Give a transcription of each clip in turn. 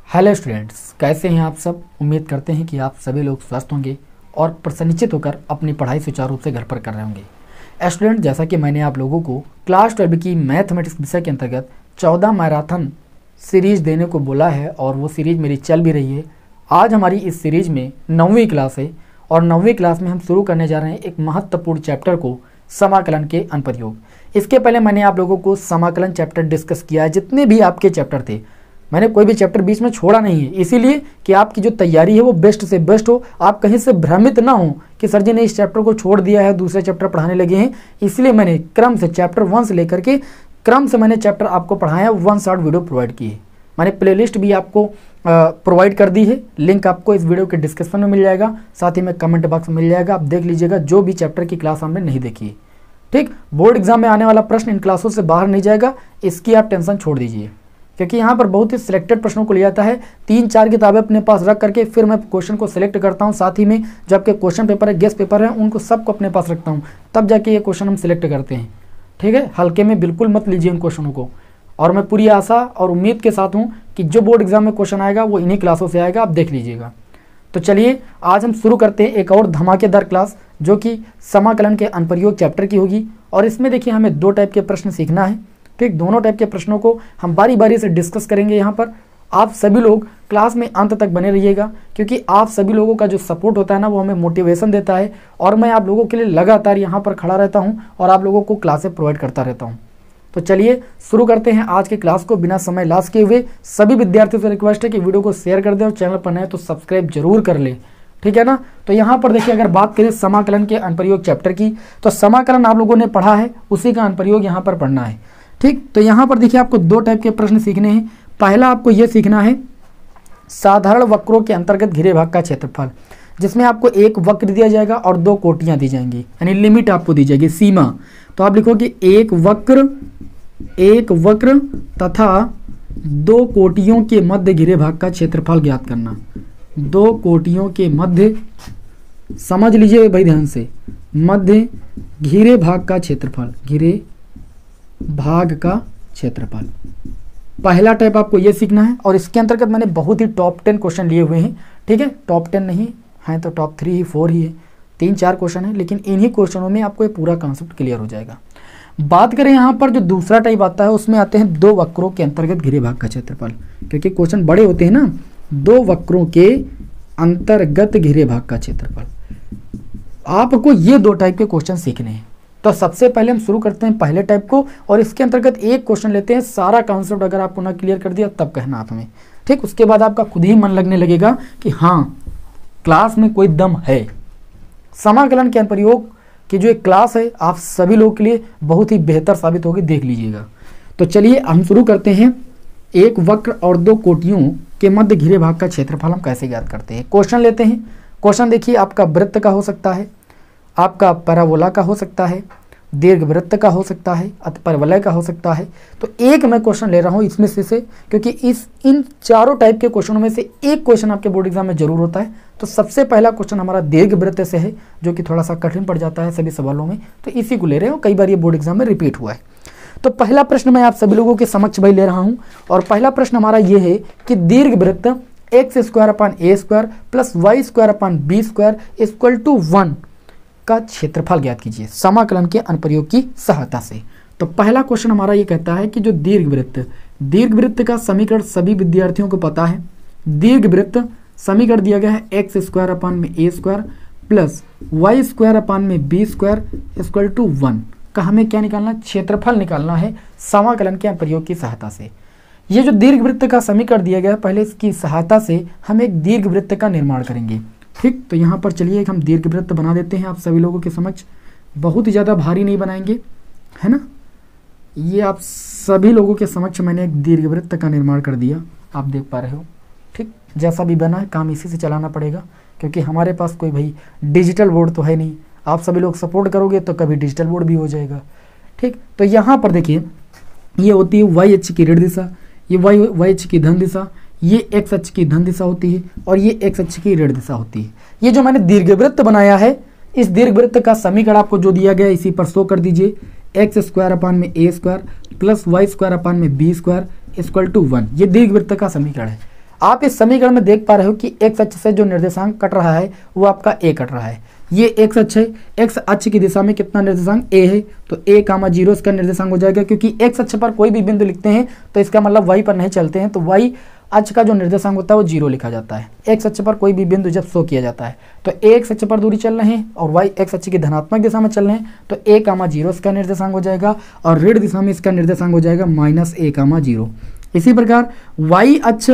Hello students, कैसे हैं आप सब। उम्मीद करते हैं कि आप सभी लोग स्वस्थ होंगे और प्रसन्नचित होकर अपनी पढ़ाई सुचारू रूप से घर पर कर रहे होंगे। स्टूडेंट, जैसा कि मैंने आप लोगों को क्लास 12 की मैथमेटिक्स विषय के अंतर्गत 14 मैराथन सीरीज देने को बोला है और वो सीरीज मेरी चल भी रही है। आज हमारी इस सीरीज में 9वीं क्लास है और 9वीं क्लास में हम शुरू करने जा रहे हैं एक महत्वपूर्ण चैप्टर को, समाकलन के अनुप्रयोग। इसके पहले मैंने आप लोगों को समाकलन चैप्टर डिस्कस किया है। जितने भी आपके चैप्टर थे, मैंने कोई भी चैप्टर बीच में छोड़ा नहीं है, इसीलिए कि आपकी जो तैयारी है वो बेस्ट से बेस्ट हो। आप कहीं से भ्रमित ना हो कि सर जी ने इस चैप्टर को छोड़ दिया है, दूसरे चैप्टर पढ़ाने लगे हैं। इसलिए मैंने क्रम से चैप्टर 1 से लेकर के क्रम से मैंने चैप्टर आपको पढ़ाया, 1 शॉर्ट वीडियो प्रोवाइड की है। मैंने प्लेलिस्ट भी आपको प्रोवाइड कर दी है, लिंक आपको इस वीडियो के डिस्क्रिप्शन में मिल जाएगा, साथ ही में कमेंट बॉक्स में मिल जाएगा। आप देख लीजिएगा जो भी चैप्टर की क्लास हमने नहीं देखी है। ठीक, बोर्ड एग्जाम में आने वाला प्रश्न इन क्लासों से बाहर नहीं जाएगा, इसकी आप टेंशन छोड़ दीजिए, क्योंकि यहाँ पर बहुत ही सिलेक्टेड प्रश्नों को लिया जाता है। 3-4 किताबें अपने पास रख करके फिर मैं क्वेश्चन को सिलेक्ट करता हूँ। साथ ही में जो आपके क्वेश्चन पेपर है, गेस्ट पेपर है, उनको सबको अपने पास रखता हूँ, तब जाके ये क्वेश्चन हम सिलेक्ट करते हैं। ठीक है, हल्के में बिल्कुल मत लीजिए इन क्वेश्चनों को। और मैं पूरी आशा और उम्मीद के साथ हूँ कि जो बोर्ड एग्जाम में क्वेश्चन आएगा वो इन्हीं क्लासों से आएगा, आप देख लीजिएगा। तो चलिए आज हम शुरू करते हैं एक और धमाकेदार क्लास, जो कि समाकलन के अनुप्रयोग चैप्टर की होगी। और इसमें देखिए हमें 2 टाइप के प्रश्न सीखना है। ठीक, दोनों टाइप के प्रश्नों को हम बारी बारी से डिस्कस करेंगे। यहाँ पर आप सभी लोग क्लास में अंत तक बने रहिएगा, क्योंकि आप सभी लोगों का जो सपोर्ट होता है ना, वो हमें मोटिवेशन देता है और मैं आप लोगों के लिए लगातार यहाँ पर खड़ा रहता हूँ और आप लोगों को क्लासें प्रोवाइड करता रहता हूँ। तो चलिए शुरू करते हैं आज की क्लास को बिना समय लॉस किए हुए। सभी विद्यार्थियों से रिक्वेस्ट है कि वीडियो को शेयर कर दें और चैनल पर नए तो सब्सक्राइब जरूर कर ले, ठीक है ना। तो यहाँ पर देखिए, अगर बात करें समाकलन के अनुप्रयोग चैप्टर की, तो समाकलन आप लोगों ने पढ़ा है, उसी का अनुप्रयोग यहाँ पर पढ़ना है। ठीक, तो यहाँ पर देखिए आपको 2 टाइप के प्रश्न सीखने हैं। पहला आपको ये सीखना है साधारण वक्रों के अंतर्गत घिरे भाग का क्षेत्रफल, जिसमें आपको एक वक्र दिया जाएगा और 2 कोटियां दी जाएंगी, यानी लिमिट आपको दी जाएगी, सीमा। तो आप लिखोगे एक वक्र तथा 2 कोटियों के मध्य घिरे भाग का क्षेत्रफल ज्ञात करना। 2 कोटियों के मध्य, समझ लीजिए भाई ध्यान से, मध्य घिरे भाग का क्षेत्रफल, घिरे भाग का क्षेत्रफल। पहला टाइप आपको यह सीखना है और इसके अंतर्गत मैंने बहुत ही टॉप 10 क्वेश्चन लिए हुए हैं। ठीक है, टॉप 10 नहीं है तो टॉप 3 ही 4 ही है, 3-4 क्वेश्चन है, लेकिन इन्हीं क्वेश्चनों में आपको ये पूरा कॉन्सेप्ट क्लियर हो जाएगा। बात करें यहाँ पर जो दूसरा टाइप आता है, उसमें आते हैं 2 वक्रों के अंतर्गत घिरे भाग का क्षेत्रफल, क्योंकि क्वेश्चन बड़े होते हैं ना। 2 वक्रों के अंतर्गत घिरे भाग का क्षेत्रफल, आपको ये 2 टाइप के क्वेश्चन सीखने हैं। तो सबसे पहले हम शुरू करते हैं पहले टाइप को और इसके अंतर्गत एक क्वेश्चन लेते हैं। सारा कॉन्सेप्ट अगर आपको ना क्लियर कर दिया तब कहना आप हमें, ठीक। उसके बाद आपका खुद ही मन लगने लगेगा कि हाँ, क्लास में कोई दम है। समाकलन के अनुप्रयोग की जो एक क्लास है, आप सभी लोगों के लिए बहुत ही बेहतर साबित होगी, देख लीजिएगा। तो चलिए हम शुरू करते हैं। एक वक्र और 2 कोटियों के मध्य घिरे भाग का क्षेत्रफल हम कैसे ज्ञात करते हैं। क्वेश्चन लेते हैं। क्वेश्चन देखिए, आपका वृत्त का हो सकता है, आपका पैराबोला का हो सकता है, दीर्घवृत्त का हो सकता है, अतिपरवलय का हो सकता है। तो एक मैं क्वेश्चन ले रहा हूँ इसमें से क्योंकि इन चारों टाइप के क्वेश्चनों में से एक क्वेश्चन आपके बोर्ड एग्जाम में जरूर होता है। तो सबसे पहला क्वेश्चन हमारा दीर्घवृत्त से है, जो कि थोड़ा सा कठिन पड़ जाता है सभी सवालों में, तो इसी को ले रहे हो। कई बार ये बोर्ड एग्जाम में रिपीट हुआ है। तो पहला प्रश्न मैं आप सभी लोगों के समक्ष भाई ले रहा हूँ और पहला प्रश्न हमारा ये है कि दीर्घवृत्त x² + y² b² = 1 का क्षेत्रफल ज्ञात कीजिए समाकलन के अनुप्रयोग की सहायता से। तो पहला क्वेश्चन हमारा ये कहता है कि जो दीर्घवृत्त का समीकरण सभी विद्यार्थियों को पता है। दीर्घवृत्त समीकरण दिया गया है x² / a² + y² / b² = 1 का हमें क्या निकालना, क्षेत्रफल निकालना है समाकलन के अनुप्रयोग की सहायता से। ये जो दीर्घवृत्त का समीकरण दिया गया है, पहले इसकी सहायता से हम एक दीर्घवृत्त का निर्माण करेंगे। ठीक, तो यहाँ पर चलिए हम दीर्घवृत्त बना देते हैं आप सभी लोगों के समक्ष। बहुत ही ज़्यादा भारी नहीं बनाएंगे, है ना। ये आप सभी लोगों के समक्ष मैंने एक दीर्घवृत्त का निर्माण कर दिया, आप देख पा रहे हो। ठीक, जैसा भी बना है काम इसी से चलाना पड़ेगा, क्योंकि हमारे पास कोई भाई डिजिटल बोर्ड तो है नहीं। आप सभी लोग सपोर्ट करोगे तो कभी डिजिटल बोर्ड भी हो जाएगा। ठीक, तो यहाँ पर देखिए, ये होती है वाई अक्ष की ऋण दिशा, ये वाई अक्ष की धन दिशा, ये एक्स अक्ष की धन दिशा होती है और ये एक्स अक्ष की ऋण दिशा होती है। ये जो मैंने दीर्घवृत्त बनाया है, इस दीर्घवृत्त का समीकरण आपको जो दिया गया इसी पर शो कर दीजिए। x² / a² + y² / b² = 1। ये दीर्घवृत्त का समीकरण है। आप इस समीकरण में देख पा रहे हो कि एक्स अक्ष से जो निर्देशांक कट रहा है वो आपका ए कट रहा है। ये एक्स अक्ष है, एक्स अक्ष की दिशा में कितना निर्देशांक ए है, तो ए कामा 0 इसका निर्देशांक हो जाएगा। क्योंकि एक्स अक्ष पर कोई भी बिंदु लिखते हैं तो इसका मतलब वाई पर नहीं चलते हैं, तो वाई अक्ष का जो निर्देशांक होता है वो 0 लिखा जाता है। एक्स अक्ष पर कोई भी बिंदु जब शो किया जाता है तो ए एक्स अक्ष पर दूरी चल रहे हैं और वाई एक्स अक्ष की धनात्मक दिशा में चल रहे हैं, तो ए कामा 0 इसका निर्देशांक हो जाएगा और ऋण दिशा में इसका निर्देशांक हो जाएगा माइनस ए कामा 0। इसी प्रकार वाई अक्ष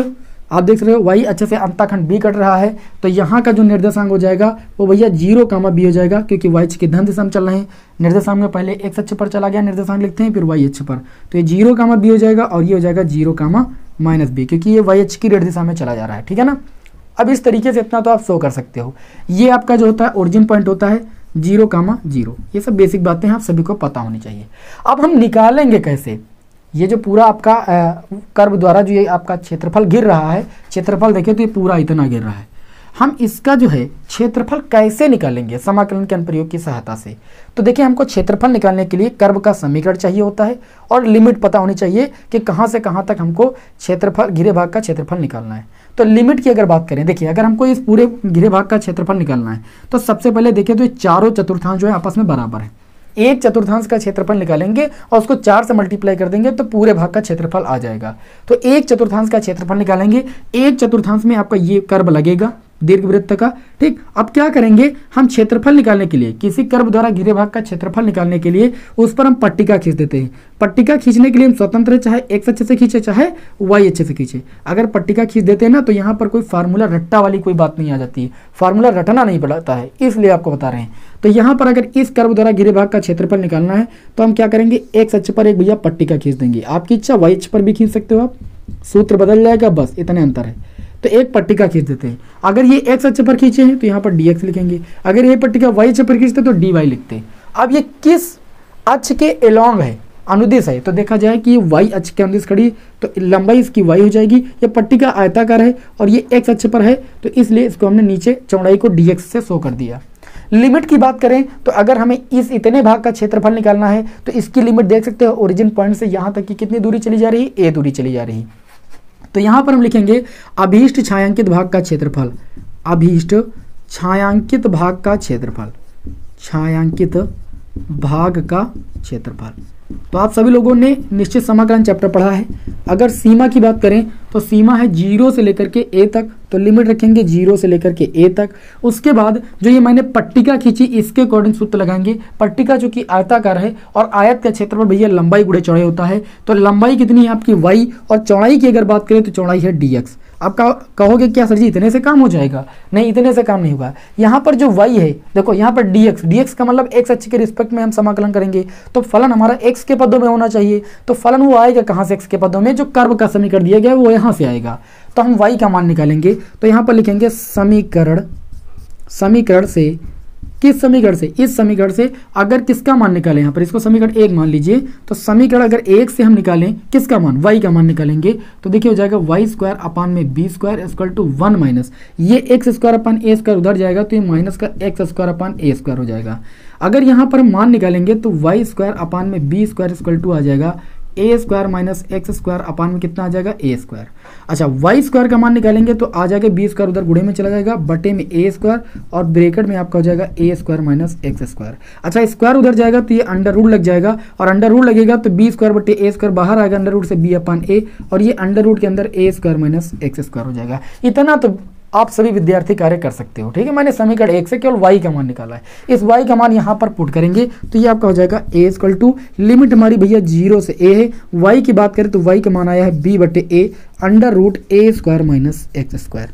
आप देख रहे हो, वाई अक्ष से अंतःखंड बी कट रहा है, तो यहाँ का जो निर्देशांक हो जाएगा वो भैया 0 कामा बी हो जाएगा। क्योंकि वाई अक्ष की धन दिशा में चल रहे हैं, निर्देशांक में पहले एक्स अक्ष पर चला गया निर्देशांक लिखते हैं, फिर वाई अक्ष पर, तो ये 0 कामा बी हो जाएगा और ये हो जाएगा 0 कामा माइनस बी, क्योंकि ये वाई अक्ष की ऋण दिशा में चला जा रहा है। ठीक है ना। अब इस तरीके से इतना तो आप शो कर सकते हो। ये आपका जो होता है ओरिजिन पॉइंट होता है 0 कामा 0। ये सब बेसिक बातें हैं, आप सभी को पता होनी चाहिए। अब हम निकालेंगे कैसे, ये जो पूरा आपका कर्व द्वारा जो ये आपका क्षेत्रफल गिर रहा है, क्षेत्रफल देखिए तो ये पूरा इतना गिर रहा है, हम इसका जो है क्षेत्रफल कैसे निकालेंगे समाकलन के अनुप्रयोग की सहायता से। तो देखिए हमको क्षेत्रफल निकालने के लिए कर्व का समीकरण चाहिए होता है और लिमिट पता होनी चाहिए कि कहाँ से कहाँ तक हमको क्षेत्रफल घिरे भाग का क्षेत्रफल निकालना है। तो लिमिट की अगर बात करें, देखिए अगर हमको इस पूरे घिरे भाग का क्षेत्रफल निकालना है तो सबसे पहले देखिए तो ये चारों चतुर्थांश जो है आपस में बराबर है। एक चतुर्थांश का क्षेत्रफल निकालेंगे और उसको 4 से मल्टीप्लाई कर देंगे तो पूरे भाग का क्षेत्रफल आ जाएगा। तो एक चतुर्थांश का क्षेत्रफल निकालेंगे, एक चतुर्थांश में आपका ये कर्व लगेगा दीर्घवृत्त का। ठीक, अब क्या करेंगे हम क्षेत्रफल निकालने के लिए, किसी कर्व द्वारा घिरे भाग का क्षेत्रफल निकालने के लिए उस पर हम पट्टिका खींच देते हैं। पट्टिका खींचने के लिए हम स्वतंत्र चाहे एक्स अक्ष से खींचे चाहे वाई अक्ष से खींचे, अगर पट्टिका खींच देते हैं ना तो यहाँ पर कोई फार्मूला रट्टा वाली कोई बात नहीं आ जाती है, फार्मूला रटना नहीं पड़ता है, इसलिए आपको बता रहे हैं। तो यहाँ पर अगर इस कर्व द्वारा घिरे भाग का क्षेत्रफल निकालना है तो हम क्या करेंगे, एक्स अक्ष पर एक भैया पट्टिका खींच देंगे। आपकी इच्छा वाई अक्ष पर भी खींच सकते हो आप, सूत्र बदल जाएगा, बस इतने अंतर है। तो एक पट्टिका खींच देते हैं। अगर ये एक्स अक्ष पर खींचे हैं तो यहाँ पर dx लिखेंगे, अगर ये पट्टिका वाई अक्ष पर खींचते तो dy लिखते हैं। अब ये किस अक्ष के एलोंग है, अनुदिश है, तो देखा जाए कि ये वाई अक्ष के अनुदिश खड़ी तो लंबाई इसकी y हो जाएगी। ये पट्टिका आयताकार है और ये x अक्ष पर है तो इसलिए इसको हमने नीचे चौड़ाई को dx से शो कर दिया। लिमिट की बात करें तो अगर हमें इस इतने भाग का क्षेत्रफल निकालना है तो इसकी लिमिट देख सकते हो, ओरिजिन पॉइंट से यहाँ तक की कितनी दूरी चली जा रही है, a दूरी चली जा रही है। तो यहाँ पर हम लिखेंगे अभीष्ट छायांकित भाग का क्षेत्रफल, अभीष्ट छायांकित भाग का क्षेत्रफल, छायांकित भाग का क्षेत्रफल। तो आप सभी लोगों ने निश्चित समाकलन चैप्टर पढ़ा है। अगर सीमा की बात करें तो सीमा है 0 से लेकर के a तक, तो लिमिट रखेंगे 0 से लेकर के a तक। उसके बाद जो ये मैंने पट्टिका खींची इसके अकॉर्डिंग सूत्र लगाएंगे। पट्टिका जो कि आयताकार है और आयत का क्षेत्रफल भैया लंबाई गुणे चौड़ाई होता है, तो लंबाई कितनी है आपकी y और चौड़ाई की अगर बात करें तो चौड़ाई है dx। आप कहोगे क्या सर जी इतने से काम हो जाएगा, नहीं इतने से काम नहीं होगा। यहाँ पर जो y है देखो, यहाँ पर dx का मतलब x अक्ष के रिस्पेक्ट में हम समाकलन करेंगे तो फलन हमारा x के पदों में होना चाहिए। तो फलन वो आएगा कहाँ से, x के पदों में, जो कर्व का समीकरण दिया गया है वो यहाँ से आएगा। तो हम y का मान निकालेंगे तो यहाँ पर लिखेंगे समीकरण से, किस समीकरण से, इस समीकरण से अगर किसका मान निकालें, यहाँ पर इसको समीकरण 1 मान लीजिए, तो समीकरण अगर 1 से हम निकालें किसका मान, y का मान निकालेंगे तो देखिए हो जाएगा y स्क्वायर अपान में b square equal to 1 minus ये x square upon a square उधर जाएगा तो ये माइनस का x square upon a square हो जाएगा। अगर यहाँ पर हम मान निकालेंगे तो y स्क्वायर अपान में b स्क्वायर इक्वल टू आ जाएगा A square minus x square upon में कितना आ जाएगा, ए स्क्वायर। अच्छा वाई स्क्वायर का मान निकालेंगे तो आ जाएगा बी स्क्वायर उधर गुणे में चला जाएगा बटे में ए स्क्वायर और ब्रैकेट में आपका हो जाएगा A square minus x square. अच्छा स्क्वायर उधर जाएगा तो ये अंडर रूट लग जाएगा और अंडर रूट लगेगा तो बी स्क्वायर बटे ए स्क्वायर बाहर आएगा अंडर रूट से बी अपान ए और ये अंडर रूट के अंदर ए स्क्वायर माइनस एक्स स्क्वायर हो जाएगा। इतना तो आप सभी विद्यार्थी कार्य कर सकते हो। ठीक है, मैंने समीकरण 1 से केवल y का मान निकाला है। इस y का मान यहाँ पर पुट करेंगे तो ये आपका हो जाएगा a इक्वल टू, लिमिट हमारी भैया 0 से a है। y की बात करें तो y का मान आया है b बटे a under root a square minus x square.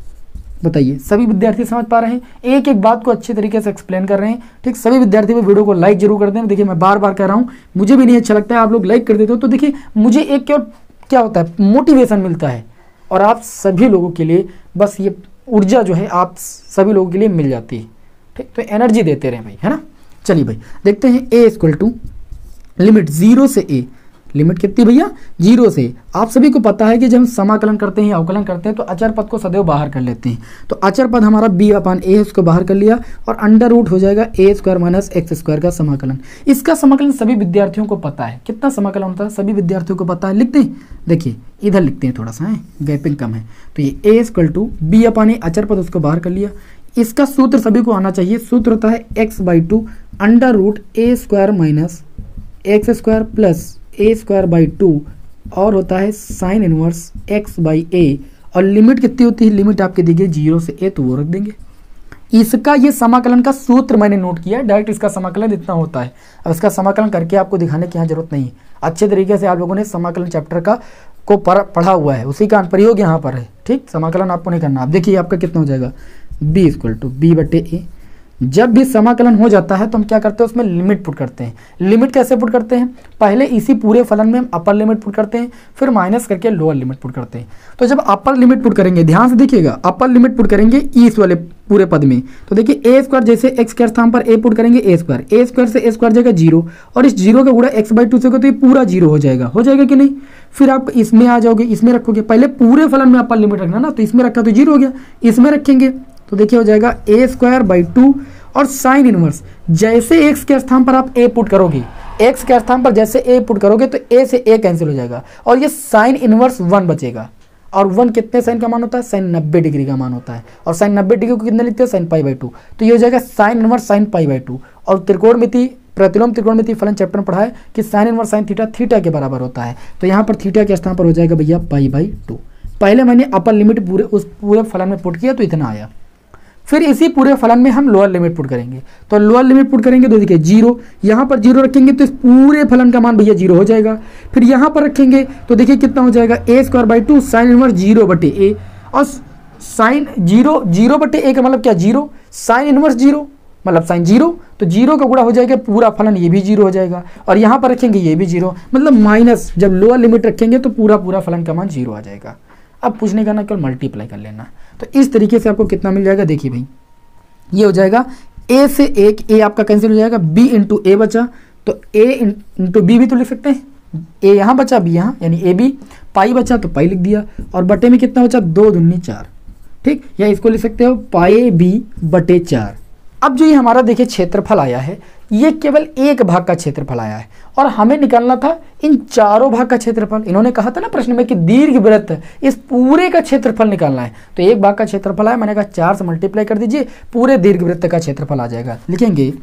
बताइए सभी विद्यार्थी समझ पा रहे हैं, एक एक बात को अच्छी तरीके से एक्सप्लेन कर रहे हैं। ठीक, सभी विद्यार्थी भी वीडियो को लाइक जरूर कर दें। देखिए मैं बार बार कह रहा हूँ, मुझे भी नहीं अच्छा लगता है, आप लोग लाइक कर देते हो तो देखिए मुझे एक क्या होता है, मोटिवेशन मिलता है और आप सभी लोगों के लिए बस ये ऊर्जा जो है आप सभी लोगों के लिए मिल जाती है। ठीक, तो एनर्जी देते रहे भाई, है ना। चलिए भाई देखते हैं a इक्वल टू लिमिट 0 से a, लिमिट कितनी भैया 0 से। आप सभी को पता है कि जब हम समाकलन करते हैं, अवकलन करते हैं तो अचर पद को सदैव बाहर कर लेते हैं। तो अचर पद हमारा b/a है, उसको बाहर कर लिया और अंडर रूट हो जाएगा a² - x² का समाकलन। इसका समाकलन सभी विद्यार्थियों को पता है, कितना समाकलन होता है सभी विद्यार्थियों को पता है। लिखते हैं, देखिए इधर लिखते हैं, थोड़ा सा है गैपिंग कम है। तो ये a = b/a अचर पद उसको बाहर कर लिया। इसका सूत्र सभी को आना चाहिए, सूत्र होता है x/2 under root a² - x² plus a²/2 और होता है साइन इनवर्स x/a और लिमिट कितनी होती है, लिमिट आपके दी गई 0 से a तो वो रख देंगे। इसका ये समाकलन का सूत्र मैंने नोट किया, डायरेक्ट इसका समाकलन इतना होता है। अब इसका समाकलन करके आपको दिखाने की यहाँ जरूरत नहीं है, अच्छे तरीके से आप लोगों ने समाकलन चैप्टर का को पढ़ा हुआ है, उसी का अनुप्रयोग यहाँ पर है। ठीक, समाकलन आपको नहीं करना। आप देखिए आपका कितना हो जाएगा b = b/a। जब भी समाकलन हो जाता है तो हम क्या करते हैं, उसमें लिमिट पुट करते हैं। लिमिट कैसे पुट करते हैं, पहले इसी पूरे फलन में हम अपर लिमिट पुट करते हैं, फिर माइनस करके लोअर लिमिट पुट करते हैं। तो जब अपर लिमिट पुट करेंगे, ध्यान से देखिएगा, अपर लिमिट पुट करेंगे इस वाले पूरे पद में, तो देखिए a² जैसे x के स्थान पर a पुट करेंगे a² से a² जाएगा 0 और इस 0 का गुणा x/2 से तो ये पूरा 0 हो जाएगा कि नहीं। फिर आप इसमें आ जाओगे, इसमें रखोगे, पहले पूरे फलन में अपर लिमिट रखना ना, तो इसमें रखा तो 0 हो गया, इसमें रखेंगे तो देखिए हो जाएगा a²/2 और साइन इनवर्स जैसे x के स्थान पर आप a पुट करोगे, x के स्थान पर जैसे a पुट करोगे तो a से a कैंसिल हो जाएगा और ये साइन इनवर्स 1 बचेगा। और 1 कितने साइन का मान होता है, साइन 90 डिग्री का मान होता है। और साइन 90 डिग्री को कितने लिखते हैं, साइन π/2। तो ये हो जाएगा साइन इनवर्स साइन π/2। और त्रिकोणमिति प्रतिलोम त्रिकोणमिति फलन चैप्टर में पढ़ा है कि साइन इनवर्स साइन थीटा के बराबर होता है। तो यहाँ पर थीटा के स्थान पर हो जाएगा भैया π/2। पहले मैंने अपर लिमिट पूरे फलन में पुट किया तो इतना आया। फिर इसी पूरे फलन में हम लोअर लिमिट पुट करेंगे, तो लोअर लिमिट पुट करेंगे तो देखिए 0, यहाँ पर 0 रखेंगे तो इस पूरे फलन का मान भैया 0 हो जाएगा। फिर यहाँ पर रखेंगे तो देखिए कितना हो जाएगा a² / 2 साइन इनवर्स 0/a और साइन 0/a का मतलब क्या 0, साइन इनवर्स 0 मतलब साइन 0, तो 0 का गुणा हो जाएगा पूरा फलन, ये भी 0 हो जाएगा। और यहाँ पर रखेंगे ये भी 0, मतलब माइनस, जब लोअर लिमिट रखेंगे तो पूरा फलन का मान 0 आ जाएगा। अब पूछने का ना केवल मल्टीप्लाई कर लेना। तो इस तरीके से आपको कितना मिल जाएगा, देखिए भाई ये हो जाएगा a से 1, a आपका कैंसिल हो जाएगा, b × a बचा, तो a × b भी तो लिख सकते हैं, a यहाँ बचा b यहाँ, यानी a b, पाई बचा तो पाई लिख दिया और बटे में कितना बचा 2 दूनी 4। ठीक, या इसको लिख सकते हो πb/4। अब जो ये हमारा देखिए क्षेत्रफल आया है, ये केवल एक भाग का क्षेत्रफल आया है और हमें निकालना था इन चारों भाग का क्षेत्रफल। इन्होंने कहा था ना प्रश्न में कि दीर्घवृत्त इस पूरे का क्षेत्रफल निकालना है, तो एक भाग का क्षेत्रफल आया, मैंने कहा 4 से मल्टीप्लाई कर दीजिए, पूरे दीर्घवृत्त का क्षेत्रफल आ जाएगा। लिखेंगे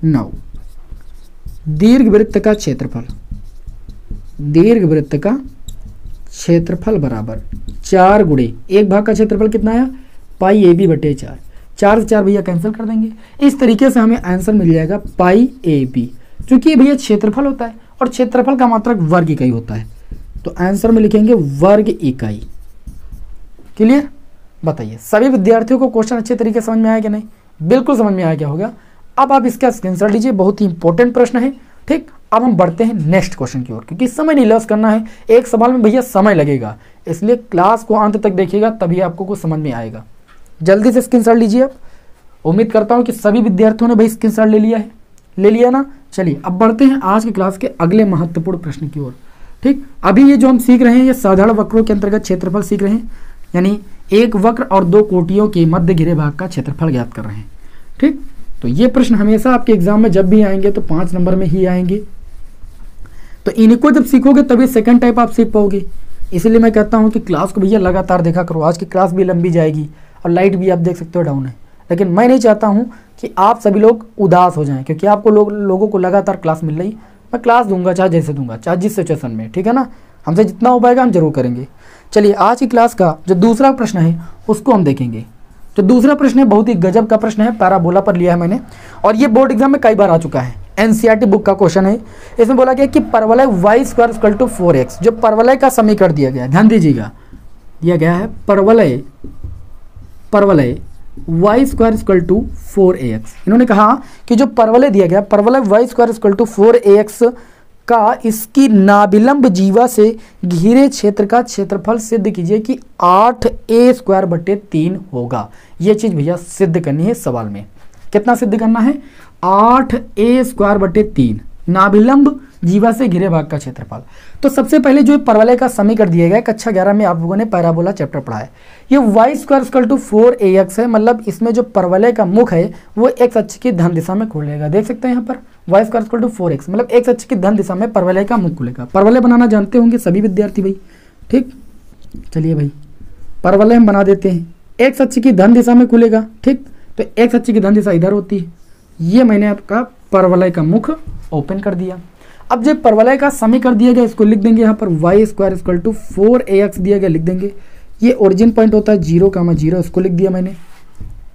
9 दीर्घवृत्त का क्षेत्रफल, दीर्घवृत्त का क्षेत्रफल बराबर 4 गुणे एक भाग का क्षेत्रफल कितना आया πab/4। 4 से 4 भैया कैंसिल कर देंगे। इस तरीके से हमें आंसर मिल जाएगा πab, क्योंकि भैया क्षेत्रफल होता है और क्षेत्रफल का मात्रक वर्ग इकाई होता है, तो आंसर में लिखेंगे वर्ग इकाई। क्लियर, बताइए सभी विद्यार्थियों को क्वेश्चन अच्छे तरीके से समझ में आया कि नहीं? बिल्कुल समझ में आया क्या होगा। अब आप इसका स्क्रीनशॉट लीजिए, बहुत ही इंपॉर्टेंट प्रश्न है। ठीक, अब हम बढ़ते हैं नेक्स्ट क्वेश्चन की ओर, क्योंकि समय नहीं लॉस करना है। एक सवाल में भैया समय लगेगा, इसलिए क्लास को अंत तक देखिएगा, तभी आपको कुछ समझ में आएगा। जल्दी से स्क्रीनशॉट लीजिए। आप उम्मीद करता हूं कि सभी विद्यार्थियों ने भाई स्क्रीनशॉट ले लिया है, ले लिया ना। चलिए अब बढ़ते हैं आज की क्लास के अगले महत्वपूर्ण प्रश्न की ओर। ठीक, अभी ये जो हम सीख रहे हैं ये साधारण वक्रों के अंतर्गत क्षेत्रफल सीख रहे हैं, यानी एक वक्र और 2 कोटियों के मध्य घिरे भाग का क्षेत्रफल ज्ञात कर रहे हैं। ठीक, तो ये प्रश्न हमेशा आपके एग्जाम में जब भी आएंगे तो 5 नंबर में ही आएंगे, तो इनको जब सीखोगे तभी सेकंड टाइप आप सीख पाओगे। इसलिए मैं कहता हूँ कि क्लास को भैया लगातार देखा करो। आज की क्लास भी लंबी जाएगी और लाइट भी आप देख सकते हो डाउन है, लेकिन मैं नहीं चाहता हूँ कि आप सभी लोग उदास हो जाएं, क्योंकि आपको लोगों को लगातार क्लास मिल रही। मैं क्लास दूंगा चाहे जैसे दूंगा, चाहे जिस सिचुएशन में, ठीक है ना। हमसे जितना हो पाएगा हम जरूर करेंगे। चलिए आज की क्लास का जो दूसरा प्रश्न है उसको हम देखेंगे। जो दूसरा प्रश्न है बहुत ही गजब का प्रश्न है, पैराबोला पर लिया है मैंने और ये बोर्ड एग्जाम में कई बार आ चुका है। एनसीईआरटी बुक का क्वेश्चन है। इसमें बोला गया कि परवलय y² = 4x, जो परवलय का समीकरण दिया गया है, ध्यान दीजिएगा, दिया गया है परवलय y² = 4ax। इन्होंने कहा कि जो परवलय दिया गया परवलय y² = 4ax का इसकी नाभिलंब जीवा से घिरे क्षेत्र का क्षेत्रफल सिद्ध कीजिए कि 8a² / 3 होगा। ये चीज भैया सिद्ध करनी है सवाल में। कितना सिद्ध करना है? 8a² / 3। नाभिलंब जीवा से घिरे भाग का क्षेत्रफल। तो सबसे पहले जो परवलय का समीकरण दिया गया कक्षा 11 में आप लोगों ने पैराबोला चैप्टर पढ़ा है। ये y square equal to 4ax है, मतलब इसमें जो परवलय का मुख है वो x अक्ष की धन दिशा में खुलेगा। देख सकते हैं यहाँ पर y square equal to 4x, मतलब x अक्ष की धन दिशा में परवलय का मुख खुलेगा। परवलय बनाना जानते होंगे सभी विद्यार्थी भाई, ठीक। चलिए भाई परवलय हम बना देते हैं, x अक्ष की धन दिशा में खुलेगा, ठीक। तो x अक्ष की धन दिशा इधर होती है। ये मैंने आपका परवलय का मुख ओपन कर दिया। अब जो परवलय का समीकरण दिया गया इसको लिख देंगे यहाँ पर y square equal to 4ax दिया गया, लिख देंगे। ये ओरिजिन पॉइंट होता है 0,0, इसको लिख दिया मैंने।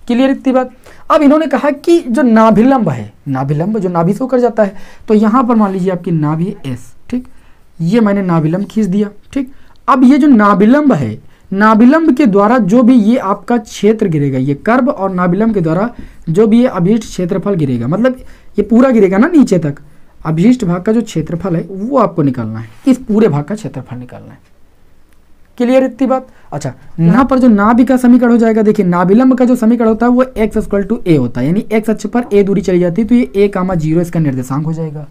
क्लियर इतनी बात। अब इन्होंने कहा कि जो नाभिलंब है, नाभिलंब जो नाभि से होकर जाता है, तो यहाँ पर मान लीजिए आपकी नाभि S, ठीक। ये मैंने नाभिलंब खींच दिया, ठीक। अब ये जो नाभिलंब है, नाभिलंब के द्वारा जो भी ये आपका क्षेत्र गिरेगा, ये कर्व और नाभिलंब के द्वारा जो भी ये अभीष्ट क्षेत्रफल गिरेगा, मतलब ये पूरा गिरेगा ना नीचे तक, अभीष्ट भाग का जो क्षेत्रफल है वो आपको निकालना है, इस पूरे भाग का क्षेत्रफल निकालना है। क्लियर इतनी बात। अच्छा, यहाँ पर जो नाभि का समीकरण हो जाएगा, देखिए नाभिलंब का जो समीकरण होता है वो x इक्वल टू a होता है, यानी x अक्ष पर a दूरी चली जाती है, तो ये a,0 इसका निर्देशांक हो जाएगा।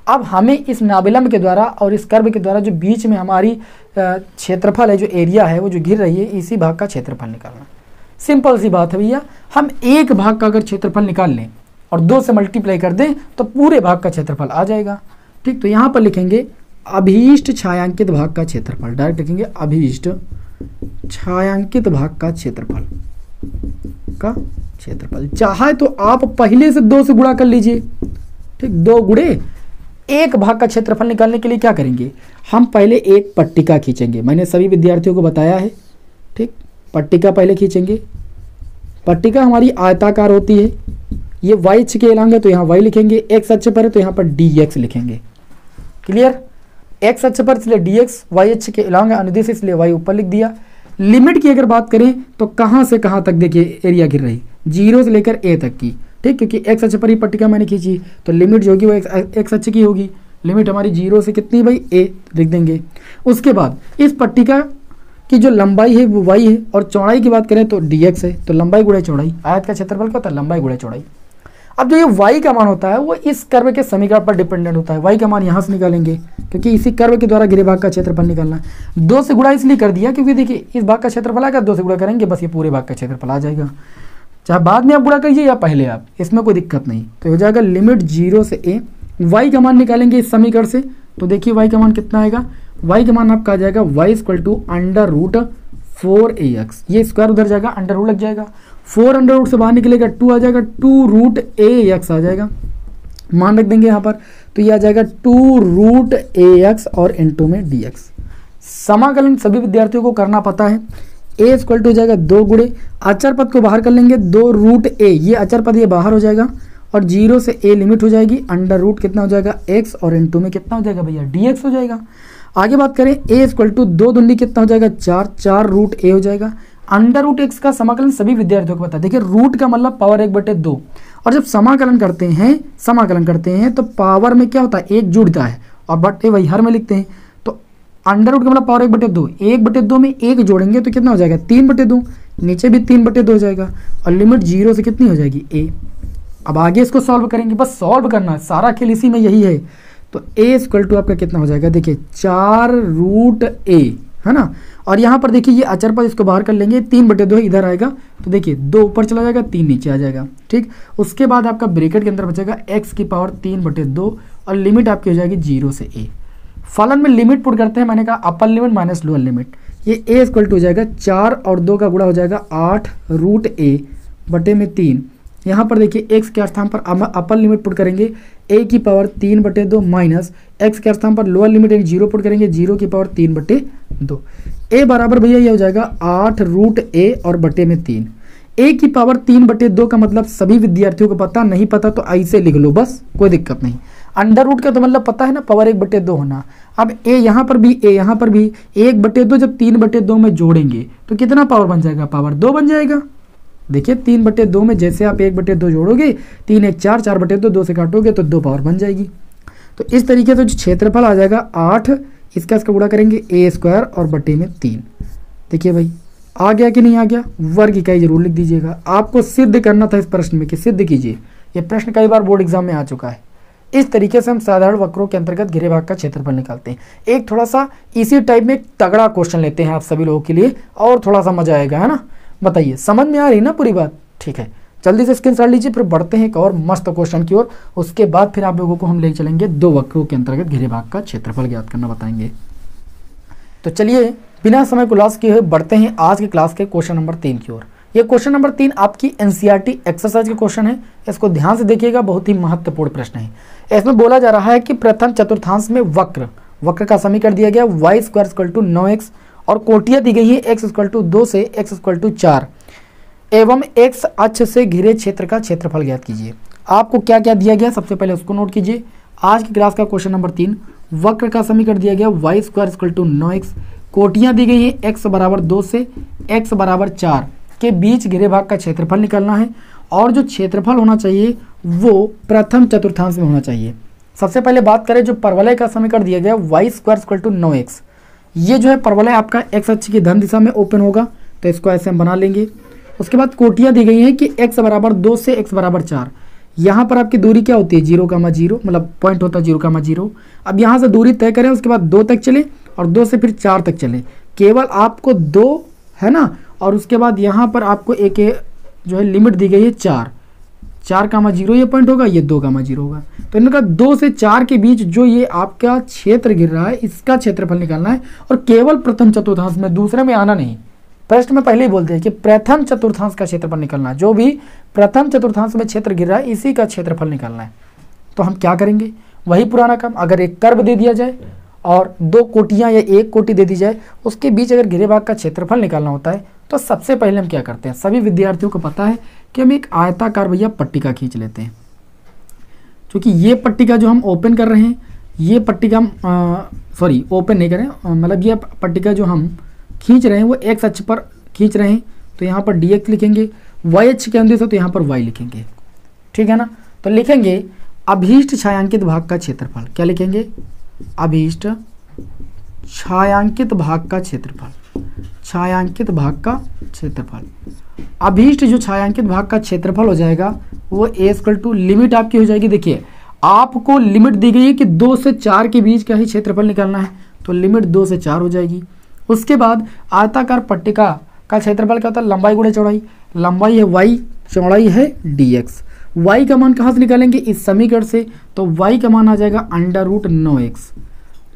अब हमें इस नाभिलंब के द्वारा और इस कर्व के द्वारा जो बीच में हमारी क्षेत्रफल है, जो एरिया है वो जो गिर रही है, इसी भाग का क्षेत्रफल निकालना। सिंपल सी बात है भैया, हम एक भाग का अगर क्षेत्रफल निकाल लें और 2 से मल्टीप्लाई कर दें तो पूरे भाग का क्षेत्रफल आ जाएगा, ठीक। तो यहाँ पर लिखेंगे अभीष्ट छायांकित भाग का क्षेत्रफल, डायरेक्ट लिखेंगे अभीष्ट छायांकित भाग का क्षेत्रफल चाहे तो आप पहले से 2 से गुणा कर लीजिए, ठीक। 2 गुणे एक भाग का क्षेत्रफल निकालने के लिए क्या करेंगे, हम पहले एक पट्टिका खींचेंगे। मैंने सभी विद्यार्थियों को बताया है, ठीक। पट्टिका पहले खींचेंगे। पट्टिका हमारी आयताकार होती है, ये y अक्ष के अलग है तो यहाँ y लिखेंगे, x अक्ष पर है तो यहाँ पर dx लिखेंगे। क्लियर। x अक्ष पर इसलिए dx, y अक्ष के अलग है अनुदिश इसलिए y ऊपर लिख दिया। लिमिट की अगर बात करें तो कहाँ से कहाँ तक देखिए एरिया गिर रही, 0 से लेकर a तक की, ठीक। क्योंकि x अक्ष पर ही पट्टिका मैंने खींची तो लिमिट जो होगी वो x अक्ष की होगी। लिमिट हमारी 0 से कितनी भाई a लिख देंगे। उसके बाद इस पट्टिका की जो लंबाई है वो y है और चौड़ाई की बात करें तो dx है, तो लंबाई गुणा चौड़ाई, आयत का क्षेत्रफल क्या होता है, लंबाई गुणा चौड़ाई। अब जो ये y का मान होता है वो इस कर्व के समीकरण पर डिपेंडेंट होता है। y का मान यहाँ से निकालेंगे क्योंकि इसी कर्व के द्वारा घिरे भाग का क्षेत्रफल निकालना है। 2 से गुणा इसलिए कर दिया क्योंकि देखिए इस भाग का क्षेत्रफल आएगा, 2 से गुणा करेंगे बस ये पूरे भाग का क्षेत्रफल आ जाएगा। चाहे बाद में आप गुणा करिए या पहले आप, इसमें कोई दिक्कत नहीं। तो हो जाएगा लिमिट 0 से a, y का मान निकालेंगे इस समीकरण से, तो देखिए y का मान कितना आएगा, y का मान आपका आ जाएगा y इक्वल टू √4ax, ये स्क्वायर उधर जाएगा, अंडर रूट लग जाएगा, 4 अंडर रूट से बाहर निकलेगा 2 आ जाएगा, 2√ax आ जाएगा, मान रख देंगे यहाँ पर, तो ये आ जाएगा 2√ax और इनटू में dx। समाकलन सभी विद्यार्थियों को करना पता है। a इक्वल टू हो जाएगा 2 गुणे अचर पद को बाहर कर लेंगे, 2√a, ये अचर पद ये बाहर हो जाएगा और 0 से a लिमिट हो जाएगी, अंडर रूट कितना हो जाएगा x और इनटू में कितना हो जाएगा भैया dx हो जाएगा। आगे बात करें a इक्वल टू 2 दूनी कितना हो जाएगा 4√a हो जाएगा। अंडर रूट x का समाकलन सभी विद्यार्थियों को पता है। देखिए रूट का मतलब पावर 1/2, और जब समाकलन करते हैं तो पावर में क्या होता है 1 जुड़ता है और बटे वही हर में लिखते हैं, तो अंडर रूट का मतलब पावर 1/2, 1/2 में 1 जोड़ेंगे तो कितना हो जाएगा 3/2, नीचे भी 3/2 हो जाएगा और लिमिट 0 से कितनी हो जाएगी a। अब आगे इसको सॉल्व करेंगे, बस सॉल्व करना है, सारा खेल इसी में यही है। तो a इक्वल टू आपका कितना हो जाएगा, देखिए 4√a है ना, और यहाँ पर देखिए ये अचर पद इसको बाहर कर लेंगे, 3/2 इधर आएगा तो देखिए 2 ऊपर चला जाएगा 3 नीचे आ जाएगा, ठीक। उसके बाद आपका ब्रैकेट के अंदर बचेगा x की पावर 3/2 और लिमिट आपकी हो जाएगी 0 से a। फलन में लिमिट पुट करते हैं, मैंने कहा upper limit minus lower limit, ये a इक्वल टू हो जाएगा 4 और 2 का गुणा हो जाएगा 8√a बटे में 3। यहाँ पर देखिए x के स्थान पर अपर लिमिट पुट करेंगे a की पावर 3/2 माइनस x के स्थान पर लोअर लिमिट 0 पुट करेंगे 0 की पावर 3/2। a बराबर भैया ये हो जाएगा 8√a और बटे में 3। a की पावर 3/2 का मतलब सभी विद्यार्थियों को पता, नहीं पता तो ऐसे लिख लो बस, कोई दिक्कत नहीं। अंडर रूट का तो मतलब पता है ना, पावर 1/2 होना। अब a यहाँ पर भी a यहाँ पर भी 1/2 जब 3/2 में जोड़ेंगे तो कितना पावर बन जाएगा, पावर 2 बन जाएगा। देखिए 3/2 में जैसे आप 1/2 जोड़ोगे 3 1 4, 4/2 2 से काटोगे तो 2 पावर बन जाएगी। तो इस तरीके से जो क्षेत्रफल आ जाएगा 8, इसका गुणा करेंगे a स्क्वायर और बटे में 3। देखिए भाई आ गया कि नहीं आ गया, वर्ग इकाई जरूर लिख दीजिएगा। आपको सिद्ध करना था इस प्रश्न में कि सिद्ध कीजिए, ये प्रश्न कई बार बोर्ड एग्जाम में आ चुका है। इस तरीके से हम साधारण वक्रों के अंतर्गत घिरे भाग का क्षेत्रफल निकालते हैं। एक थोड़ा सा इसी टाइप में एक तगड़ा क्वेश्चन लेते हैं आप सभी लोगों के लिए, और थोड़ा सा मजा आएगा, है ना। बताइए समझ में आ रही ना पूरी बात? ठीक है, जल्दी से स्क्रीनशॉट लीजिए, फिर बढ़ते हैं एक और मस्त क्वेश्चन की ओर। उसके बाद फिर आप लोगों को हम ले चलेंगे दो वक्रों के अंतर्गत घिरे भाग का क्षेत्रफल ज्ञात करना बताएंगे। तो चलिए बिना समय को लॉस किए हुए बढ़ते हैं आज की क्लास के क्वेश्चन नंबर 3 की ओर। ये क्वेश्चन नंबर 3 आपकी एनसीईआरटी एक्सरसाइज का क्वेश्चन है, इसको ध्यान से देखिएगा, बहुत ही महत्वपूर्ण प्रश्न है। इसमें बोला जा रहा है कि प्रथम चतुर्थांश में वक्र का समीकरण दिया गया y² = 9x और कोटियां दी गई है x = 2 से x = 4 एवं x अक्ष से घिरे क्षेत्र का क्षेत्रफल ज्ञात कीजिए। आपको क्या क्या दिया गया सबसे पहले उसको नोट कीजिए। आज की क्लास का क्वेश्चन नंबर 3, वक्र का समीकरण दिया गया y² = 9x, कोटियां दी गई है x = 2 से x = 4 के बीच घिरे भाग का क्षेत्रफल निकालना है, और जो क्षेत्रफल होना चाहिए वो प्रथम चतुर्थांश में होना चाहिए। सबसे पहले बात करें जो परवलय का समीकरण दिया गया y² = 9x, ये जो है परवलय आपका x अक्ष की धन दिशा में ओपन होगा, तो इसको ऐसे हम बना लेंगे। उसके बाद कोटियां दी गई हैं कि x = 2 से x = 4, यहाँ पर आपकी दूरी क्या होती है 0,0, मतलब पॉइंट होता है 0,0। अब यहाँ से दूरी तय करें, उसके बाद 2 तक चले और 2 से फिर 4 तक चले, केवल आपको 2 है ना, और उसके बाद यहाँ पर आपको एक जो है लिमिट दी गई है 4,0 ये पॉइंट होगा, ये 2,0 होगा। तो इनका 2 से 4 के बीच जो ये आपका क्षेत्र गिर रहा है इसका क्षेत्रफल निकालना है, और केवल प्रथम चतुर्थांश में, दूसरे में आना नहीं। प्रश्न में पहले ही बोलते हैं कि प्रथम चतुर्थांश का क्षेत्रफल निकालना है, जो भी प्रथम चतुर्थांश में क्षेत्र गिर रहा है इसी का क्षेत्रफल निकालना है। तो हम क्या करेंगे, वही पुराना काम, अगर एक कर्व दे दिया जाए और 2 कोटियां या 1 कोटि दे दी जाए, उसके बीच अगर घिरे भाग का क्षेत्रफल निकालना होता है तो सबसे पहले हम क्या करते हैं, सभी विद्यार्थियों को पता है कि हम एक आयताकार भैया पट्टिका खींच लेते हैं। क्योंकि ये पट्टिका जो हम ओपन कर रहे हैं, ये पट्टिका हम ओपन नहीं करें, मतलब ये पट्टिका जो हम खींच रहे हैं वो x अक्ष पर खींच रहे हैं, तो यहाँ पर dx लिखेंगे, y अक्ष के अंदर से तो यहाँ पर y लिखेंगे, ठीक है ना। तो लिखेंगे अभीष्ट छायांकित भाग का क्षेत्रफल, क्या लिखेंगे, अभीष्ट छायांकित भाग का क्षेत्रफल, छायांकित भाग का क्षेत्रफल। अभीष्ट जो छायांकित भाग का क्षेत्रफल हो जाएगा वो a लिमिट आपकी हो जाएगी। देखिए आपको लिमिट दी गई है कि 2 से 4 के बीच का ही क्षेत्रफल निकालना है, तो लिमिट 2 से 4 हो जाएगी। उसके बाद आयताकार पट्टिका का क्षेत्रफल क्या होता है, लंबाई गुणे चौड़ाई, लंबाई है y, चौड़ाई है dx। y का मान कहाँ से निकालेंगे, इस समीकरण से, तो y का मान आ जाएगा √9x।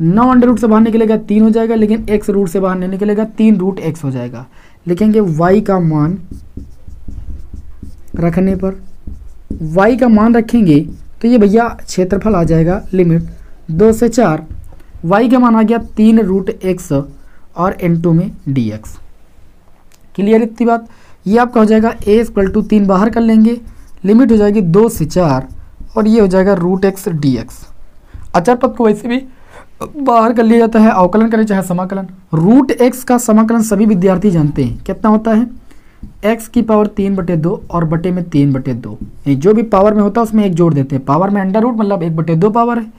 9 अंडर रूट से बाहर निकलेगा 3 हो जाएगा, लेकिन x रूट से बाहर नहीं निकलेगा, 3√x हो जाएगा। लिखेंगे y का मान रखने पर, y का मान रखेंगे तो ये भैया क्षेत्रफल आ जाएगा लिमिट 2 से 4, y का मान आ गया 3√x और n2 में dx। क्लियर इतनी बात। ये आपका हो जाएगा a = 3 बाहर कर लेंगे, लिमिट हो जाएगी 2 से 4 और ये हो जाएगा √x dx। अचर पद को वैसे भी बाहर कर लिया जाता है, अवकलन करें चाहे समाकलन। √x का समाकलन सभी विद्यार्थी जानते हैं कितना होता है, x की पावर 3/2 और बटे में 3/2, जो भी पावर में होता है उसमें एक जोड़ देते हैं, पावर में अंडर रूट मतलब 1/2 पावर है।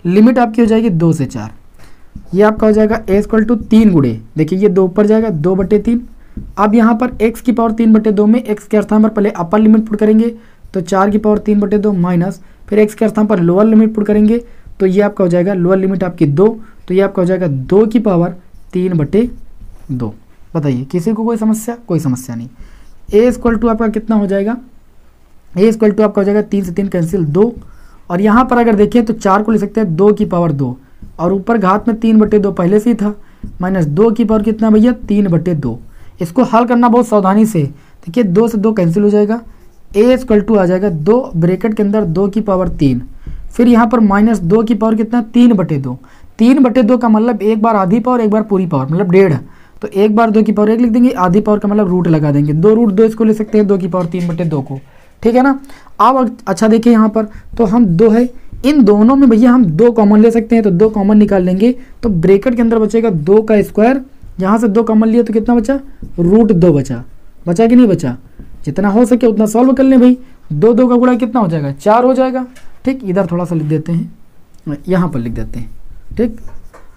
लिमिट आपकी हो जाएगी 2 से 4, ये आपका हो जाएगा a = 3 गुणे, देखिए ये 2 ऊपर जाएगा 2/3। अब यहाँ पर x की पावर 3/2 में x के स्थान पर पहले अपर लिमिट पुट करेंगे तो 4 की पावर 3/2 माइनस, फिर x के स्थान पर लोअर लिमिट पुट करेंगे तो ये आपका हो जाएगा लोअर लिमिट आपकी 2, तो ये आपका हो जाएगा 2 की पावर 3/2। बताइए किसी को कोई समस्या, कोई समस्या नहीं। a = आपका कितना हो जाएगा, a = आपका हो जाएगा 3 से 3 कैंसिल 2, और यहाँ पर अगर देखें तो 4 को लिख सकते हैं 2 की पावर 2, और ऊपर घात में 3/2 पहले से ही था, माइनस 2 की पावर कितना भैया 3/2। इसको हल करना बहुत सावधानी से, देखिए 2 से 2 कैंसिल हो जाएगा, a = आ जाएगा 2 ब्रैकेट के अंदर 2 की पावर 3, फिर यहाँ पर माइनस 2 की पावर कितना 3/2। 3/2 का मतलब एक बार आधी पावर एक बार पूरी पावर, मतलब 1.5, तो एक बार 2 की पावर 1 लिख देंगे, आधी पावर का मतलब रूट लगा देंगे, 2√2 इसको ले सकते हैं 2 की पावर 3/2 को, ठीक है ना। अब अच्छा देखिए यहाँ पर तो हम 2 है, इन दोनों में भैया हम 2 कॉमन ले सकते हैं, तो 2 कॉमन निकाल लेंगे तो ब्रैकेट के अंदर बचेगा 2 का स्क्वायर, यहाँ से 2 कॉमन लिया तो कितना बचा, √2 बचा कि नहीं बचा, जितना हो सके उतना सॉल्व कर लें भाई। 2 का गुणा कितना हो जाएगा 4 हो जाएगा, ठीक। इधर थोड़ा सा लिख देते हैं, यहाँ पर लिख देते हैं, ठीक।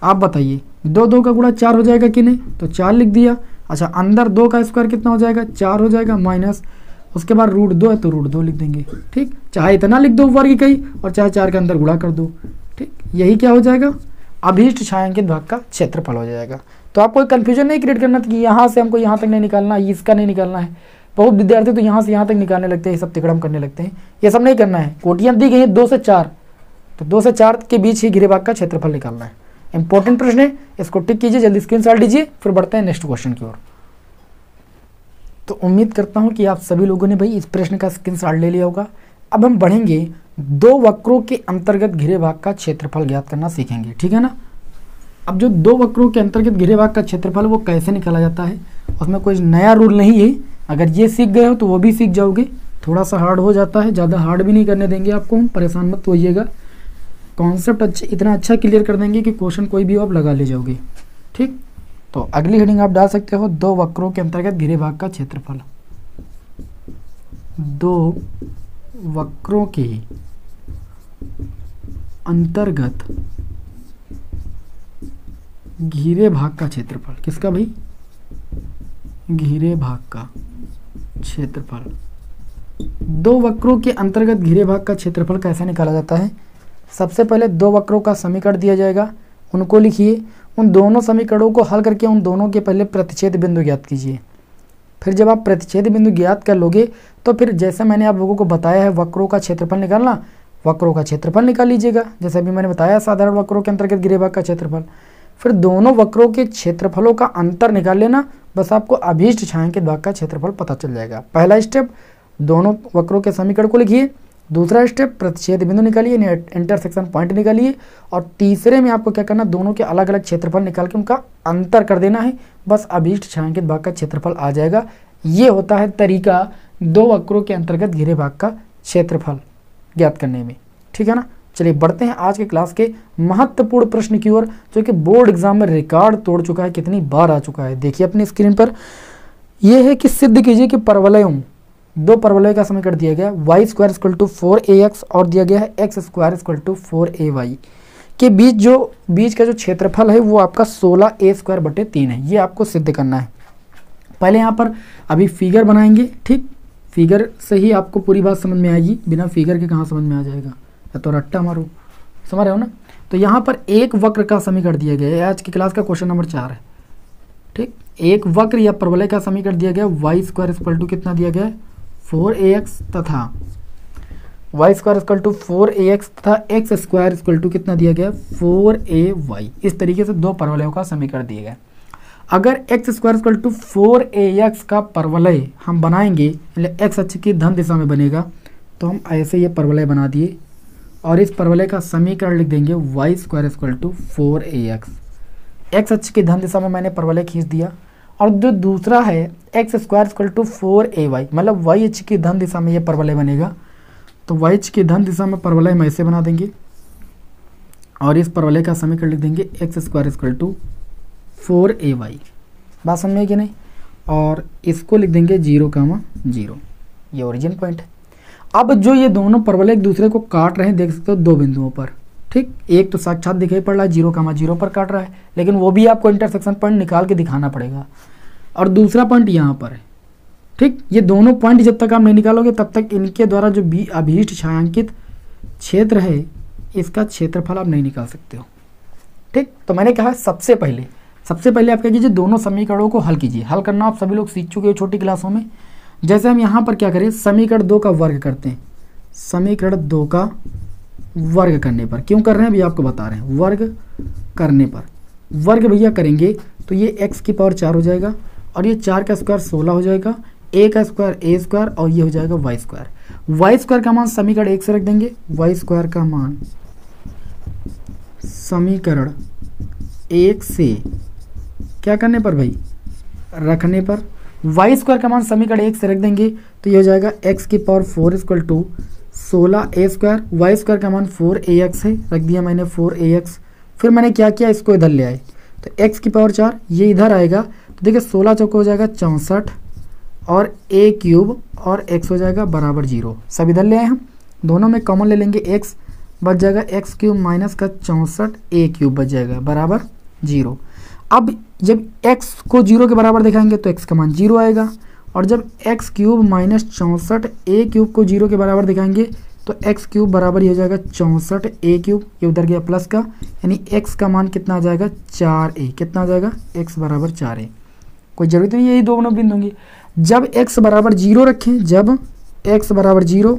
आप बताइए 2 का गुणा 4 हो जाएगा कि नहीं, तो 4 लिख दिया। अच्छा अंदर 2 का स्क्वायर कितना हो जाएगा 4 हो जाएगा, माइनस उसके बाद √2 है तो √2 लिख देंगे। ठीक, चाहे इतना लिख दो वर्ग इकाई और चाहे 4 के अंदर गुणा कर दो। ठीक, यही क्या हो जाएगा, अभीष्ट छायांकित भाग का क्षेत्रफल हो जाएगा। तो आपको कोई कन्फ्यूजन नहीं क्रिएट करना कि यहाँ से हमको यहाँ तक नहीं निकालना है, इसका नहीं निकालना है। बहुत विद्यार्थी तो यहाँ से यहाँ तक निकालने लगते हैं, ये सब तिकड़म करने लगते हैं। ये सब नहीं करना है। कोटियाँ दी गई हैं 2 से 4, तो 2 से 4 के बीच ही घिरे भाग का क्षेत्रफल निकालना है। इंपॉर्टेंट प्रश्न है, इसको टिक कीजिए, जल्दी स्क्रीनशॉट लीजिए, फिर बढ़ते हैं नेक्स्ट क्वेश्चन की ओर। तो उम्मीद करता हूँ कि आप सभी लोगों ने भाई इस प्रश्न का स्क्रीनशॉट ले लिया होगा। अब हम बढ़ेंगे 2 वक्रों के अंतर्गत घिरे भाग का क्षेत्रफल ज्ञात करना सीखेंगे। ठीक है ना। अब जो 2 वक्रों के अंतर्गत घिरे भाग का क्षेत्रफल वो कैसे निकाला जाता है, उसमें कोई नया रूल नहीं है। अगर ये सीख गए हो तो वो भी सीख जाओगे। थोड़ा सा हार्ड हो जाता है, ज़्यादा हार्ड भी नहीं करने देंगे आपको हम, परेशान मत होइएगा। कॉन्सेप्ट इतना अच्छा क्लियर कर देंगे कि क्वेश्चन कोई भी आप लगा ले जाओगे। ठीक, तो अगली हेडिंग आप डाल सकते हो 2 वक्रों के अंतर्गत घिरे भाग का क्षेत्रफल। 2 वक्रों के अंतर्गत घिरे भाग का क्षेत्रफल। किसका भाई, घिरे भाग का क्षेत्रफल। 2 वक्रों के अंतर्गत घिरे भाग का क्षेत्रफल कैसे निकाला जाता है। सबसे पहले 2 वक्रों का समीकरण दिया जाएगा, उनको लिखिए। उन दोनों समीकरणों को हल करके उन दोनों के पहले प्रतिच्छेद बिंदु ज्ञात कीजिए। फिर जब आप प्रतिच्छेद बिंदु ज्ञात कर लोगे तो फिर जैसे मैंने आप लोगों को बताया है वक्रों का क्षेत्रफल निकालना, वक्रों का क्षेत्रफल निकाल लीजिएगा। जैसे अभी मैंने बताया साधारण वक्रों के अंतर्गत घिरे भाग का क्षेत्रफल। फिर दोनों वक्रों के क्षेत्रफलों का अंतर निकाल लेना, बस आपको अभीष्ट छायांकित भाग का क्षेत्रफल पता चल जाएगा। पहला स्टेप, दोनों वक्रों के समीकरण को लिखिए। दूसरा स्टेप, प्रतिच्छेद बिंदु निकालिए, इंटरसेक्शन पॉइंट निकालिए। और तीसरे में आपको क्या करना, दोनों के अलग अलग क्षेत्रफल निकाल के उनका अंतर कर देना है, बस अभीष्ट छायांकित भाग का क्षेत्रफल आ जाएगा। ये होता है तरीका 2 वक्रों के अंतर्गत घिरे भाग का क्षेत्रफल ज्ञात करने में। ठीक है ना। चलिए बढ़ते हैं आज के क्लास के महत्वपूर्ण प्रश्न की ओर, जो कि बोर्ड एग्जाम में रिकॉर्ड तोड़ चुका है, कितनी बार आ चुका है। देखिए अपनी स्क्रीन पर, यह है कि सिद्ध कीजिए कि परवलयों 2 परवलय का समीकरण दिया गया y² = 4ax और दिया गया है x² = 4ay के बीच का जो क्षेत्रफल है वो आपका 16a² / 3 है। ये आपको सिद्ध करना है। पहले यहाँ पर अभी फिगर बनाएंगे। ठीक, फिगर से ही आपको पूरी बात समझ में आएगी, बिना फिगर के कहाँ समझ में आ जाएगा, या तो रट्टा मारो, समझ रहे हो ना। तो यहाँ पर एक वक्र का समीकरण दिया गया है, आज की क्लास का क्वेश्चन नंबर 4 है। ठीक, एक वक्र या परवलय का समीकरण दिया गया y² = कितना दिया गया है 4ax तथा y² = 4ax तथा x² = कितना दिया गया 4ay। इस तरीके से 2 परवलयों का समीकरण दिया गया। अगर x² = 4ax का परवलय हम बनाएंगे, x अक्ष की धन दिशा में बनेगा, तो हम ऐसे ये परवलय बना दिए और इस परवलय का समीकरण लिख देंगे y² = 4ax। x अक्ष की धन दिशा में मैंने परवलय खींच दिया। और जो दूसरा है x² = 4ay, मतलब y अक्ष की धन दिशा में ये परवलय बनेगा। तो y अक्ष की धन दिशा में परवलय हम ऐसे बना देंगे और इस परवलय का समीकरण लिख देंगे x² = 4ay। बात समझ में कि नहीं। और इसको लिख देंगे 0,0, ये ओरिजिन पॉइंट है। अब जो ये दोनों परवलय एक दूसरे को काट रहे हैं, देख सकते हो 2 बिंदुओं पर। ठीक, एक तो साक्षात दिखाई पड़ रहा है 0,0 पर काट रहा है, लेकिन वो भी आपको इंटरसेक्शन पॉइंट निकाल के दिखाना पड़ेगा। और दूसरा पॉइंट यहाँ पर है। ठीक, ये दोनों पॉइंट जब तक आप नहीं निकालोगे तब तक इनके द्वारा जो अभीष्ट छायांकित क्षेत्र है इसका क्षेत्रफल आप नहीं निकाल सकते हो। ठीक, तो मैंने कहा सबसे पहले आप क्या कीजिए, दोनों समीकरणों को हल कीजिए। हल करना आप सभी लोग सीख चुके हो छोटी क्लासों में। जैसे हम यहाँ पर क्या करें, समीकरण 2 का वर्ग करते हैं। समीकरण 2 का वर्ग करने पर, क्यों कर रहे हैं अभी आपको बता रहे हैं। वर्ग करने पर, वर्ग भैया करेंगे तो ये x⁴ हो जाएगा और ये 4 का स्क्वायर 16 हो जाएगा, a का स्क्वायर a² और ये हो जाएगा y²। का मान समीकरण 1 से रख देंगे। y² का मान समीकरण 1 से क्या करने पर भाई, रखने पर। y² का मान समीकरण 1 से रख देंगे तो ये हो जाएगा x⁴ = 16a²। y² का मान 4ax है, रख दिया मैंने 4ax। फिर मैंने क्या किया, इसको इधर ले आए तो x⁴ ये इधर आएगा तो देखिए 16 चौको हो जाएगा 64 और a³ और x हो जाएगा बराबर 0। सब इधर ले आए हम, दोनों में कॉमन ले लेंगे, x बच जाएगा x³ माइनस का 64 a³ बच जाएगा बराबर 0। अब जब x को 0 के बराबर दिखाएंगे तो x का मान 0 आएगा और जब एक्स क्यूब माइनस 64 ए क्यूब को 0 के बराबर दिखाएंगे तो एक्स क्यूब बराबर ही हो जाएगा 64 ए क्यूब, ये उधर गया प्लस का, यानी एक्स का मान कितना आ जाएगा 4a। कितना आ जाएगा एक्स बराबर 4a। कोई जरूरत नहीं यही दोनों बिंदु होंगे। जब एक्स बराबर 0 रखें, जब एक्स बराबर 0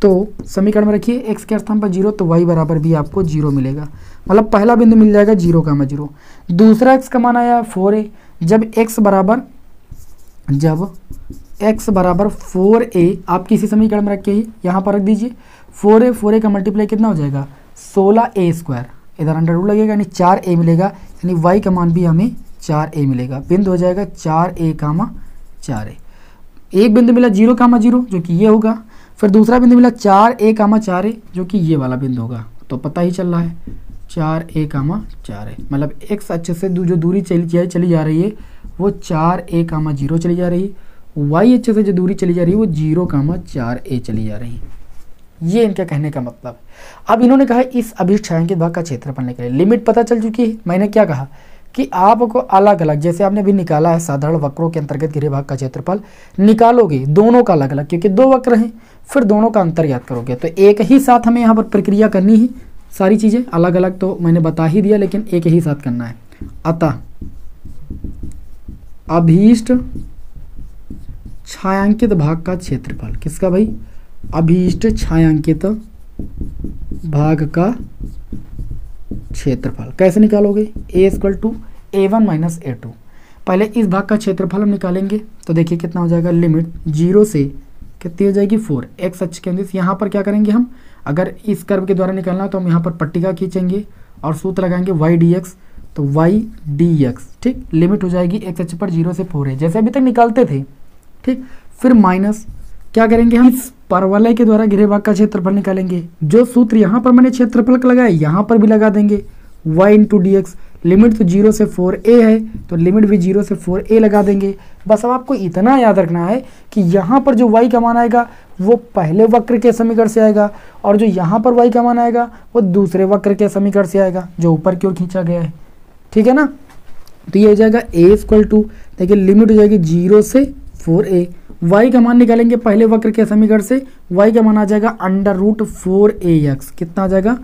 तो समीकरण में रखिए एक्स के स्थान पर 0 तो वाई बराबर भी आपको 0 मिलेगा। मतलब पहला बिंदु मिल जाएगा 0,0। दूसरा एक्स का मान आया 4a। जब एक्स बराबर 4a आप किसी समीकरण में रखिए यहाँ पर रख दीजिए 4a का मल्टीप्लाई कितना हो जाएगा 16a², इधर अंडर रूट लगेगा यानी 4a मिलेगा, यानी y का मान भी हमें 4a मिलेगा। बिंदु हो जाएगा 4a, एक बिंदु मिला 0,0 जो कि ये होगा, फिर दूसरा बिंदु मिला 4a, जो कि ये वाला बिंदु होगा। तो पता ही चल रहा है 4a, मतलब x अक्ष से जो दूरी चली जा रही है वो 4a, चली जा रही है, y अक्ष से जो दूरी चली जा रही है वो 0,4a चली जा रही है। ये इनका कहने का मतलब। अब इन्होंने कहा इस अभीष्ट छायांकित भाग का क्षेत्रफल निकालें। लिमिट पता चल चुकी है। मैंने क्या कहा कि आपको अलग अलग, जैसे आपने भी निकाला है साधारण वक्रों के अंतर्गत घिरे भाग का क्षेत्रफल, निकालोगे दोनों का अलग अलग, क्योंकि 2 वक्र हैं, फिर दोनों का अंतर ज्ञात करोगे। तो एक ही साथ हमें यहाँ पर प्रक्रिया करनी है, सारी चीज़ें अलग अलग तो मैंने बता ही दिया, लेकिन एक ही साथ करना है। अतः अभीष्ट छायांकित भाग का क्षेत्रफल, किसका भाई, अभीष्ट छायांकित भाग का क्षेत्रफल कैसे निकालोगे, a = a1 - a2। पहले इस भाग का क्षेत्रफल हम निकालेंगे तो देखिए कितना हो जाएगा, लिमिट 0 से कितनी हो जाएगी 4, एक्स अक्ष के अंदर। यहाँ पर क्या करेंगे हम, अगर इस कर्व के द्वारा निकालना तो हम यहाँ पर पट्टिका खींचेंगे और सूत्र लगाएंगे y dx, तो y dx, ठीक। लिमिट हो जाएगी एक्स अक्ष पर 0 से 4 है, जैसे अभी तक निकालते थे, ठीक। फिर माइनस क्या करेंगे हम, इस परवलय के द्वारा घिरे भाग का क्षेत्रफल निकालेंगे। जो सूत्र यहाँ पर मैंने क्षेत्रफल का लगाया यहाँ पर भी लगा देंगे, y × dx। लिमिट तो 0 से 4a है तो लिमिट भी 0 से 4a लगा देंगे। बस अब आपको इतना याद रखना है कि यहाँ पर जो y का मान आएगा वो पहले वक्र के समीकरण से आएगा, और जो यहाँ पर y का मान आएगा वो दूसरे वक्र के समीकरण से आएगा जो ऊपर की ओर खींचा गया है, ठीक है ना। तो ये हो जाएगा a = देखिए लिमिट हो जाएगी 0 से 4a। y का मान निकालेंगे पहले वक्र के समीकरण से, y का मान आ जाएगा √4ax। कितना आ जाएगा,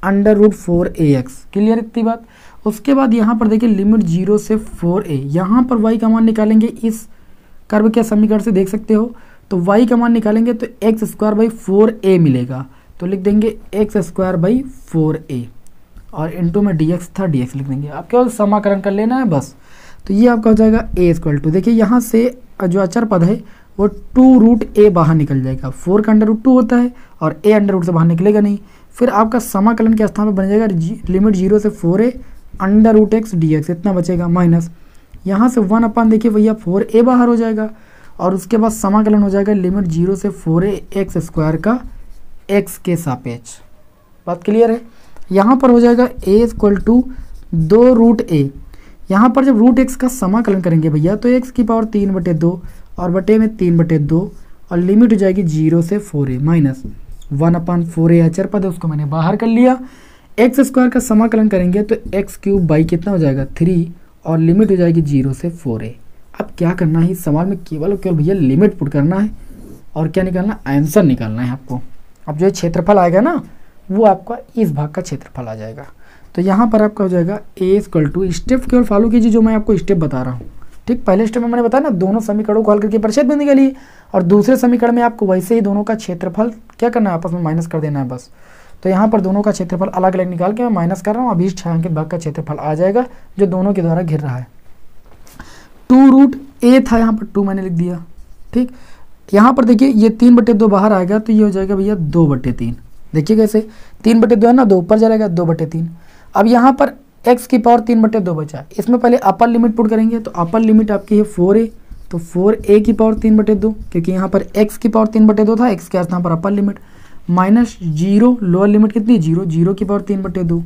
√4ax। क्लियर इतनी बात। उसके बाद यहाँ पर देखिए लिमिट 0 से 4a, यहाँ पर y का मान निकालेंगे इस कर्व के समीकरण से, देख सकते हो। तो y का मान निकालेंगे तो x² / 4a मिलेगा, तो लिख देंगे x² / 4a, और इंटू में dx था dx लिख देंगे। आप केवल समाकलन कर लेना है बस। तो ये आपका हो जाएगा a = देखिए यहाँ से जो अचर पद है वो 2√a बाहर निकल जाएगा, 4 का √2 होता है और a √, से बाहर निकलेगा नहीं। फिर आपका समाकलन के स्थान पर बन जाएगा लिमिट 0 से 4a √x dx, इतना बचेगा, माइनस यहाँ से 1/, देखिए भैया 4a बाहर हो जाएगा, और उसके बाद समाकलन हो जाएगा लिमिट 0 से 4a x² का x के सापेक्ष। बात क्लियर है। यहाँ पर हो जाएगा a = 2√a। यहाँ पर जब √x का समाकलन करेंगे भैया तो x की पावर 3/2 और बटे में 3/2, और लिमिट हो जाएगी 0 से 4a माइनस 1/4a अचर पद है उसको मैंने बाहर कर लिया। x² का समाकलन करेंगे तो x³ कितना हो जाएगा 3, और लिमिट हो जाएगी 0 से 4a। अब क्या करना है इस सवाल में, केवल भैया लिमिट पुट करना है और क्या निकालना, आंसर निकालना है आपको। अब जो क्षेत्रफल आएगा ना वो आपका इस भाग का क्षेत्रफल आ जाएगा। तो यहाँ पर आपका हो जाएगा a = स्टेप केवल फॉलो कीजिए जो मैं आपको स्टेप बता रहा हूँ, ठीक। पहले स्टेप में मैंने बताया ना दोनों समीकरणों को हल करके परिच्छेद बिंदु निकालिए, और दूसरे समीकरण में आपको वैसे ही दोनों का क्षेत्रफल क्या करना है, आपस में माइनस कर देना है बस। तो यहाँ पर दोनों का क्षेत्रफल अलग अलग निकाल के मैं माइनस कर रहा हूँ, अभीष्ट छायांकित भाग का क्षेत्रफल आ जाएगा जो दोनों के द्वारा घिर रहा है। 2√a था, यहाँ पर 2 मैंने लिख दिया, ठीक। यहाँ पर देखिए ये 3/2 बाहर आएगा तो ये हो जाएगा भैया 2/3। देखिए कैसे 3/2 है ना, 2 ऊपर जाएगा 2/3। अब यहाँ पर x की पावर 3/2 बचा, इसमें पहले अपर लिमिट पुट करेंगे तो अपर लिमिट आपकी है 4a, तो 4a की पावर 3/2, क्योंकि यहाँ पर x की पावर 3/2 था, x के स्थान पर upper limit, minus 0 lower limit कितनी 0, 0 की पावर 3/2।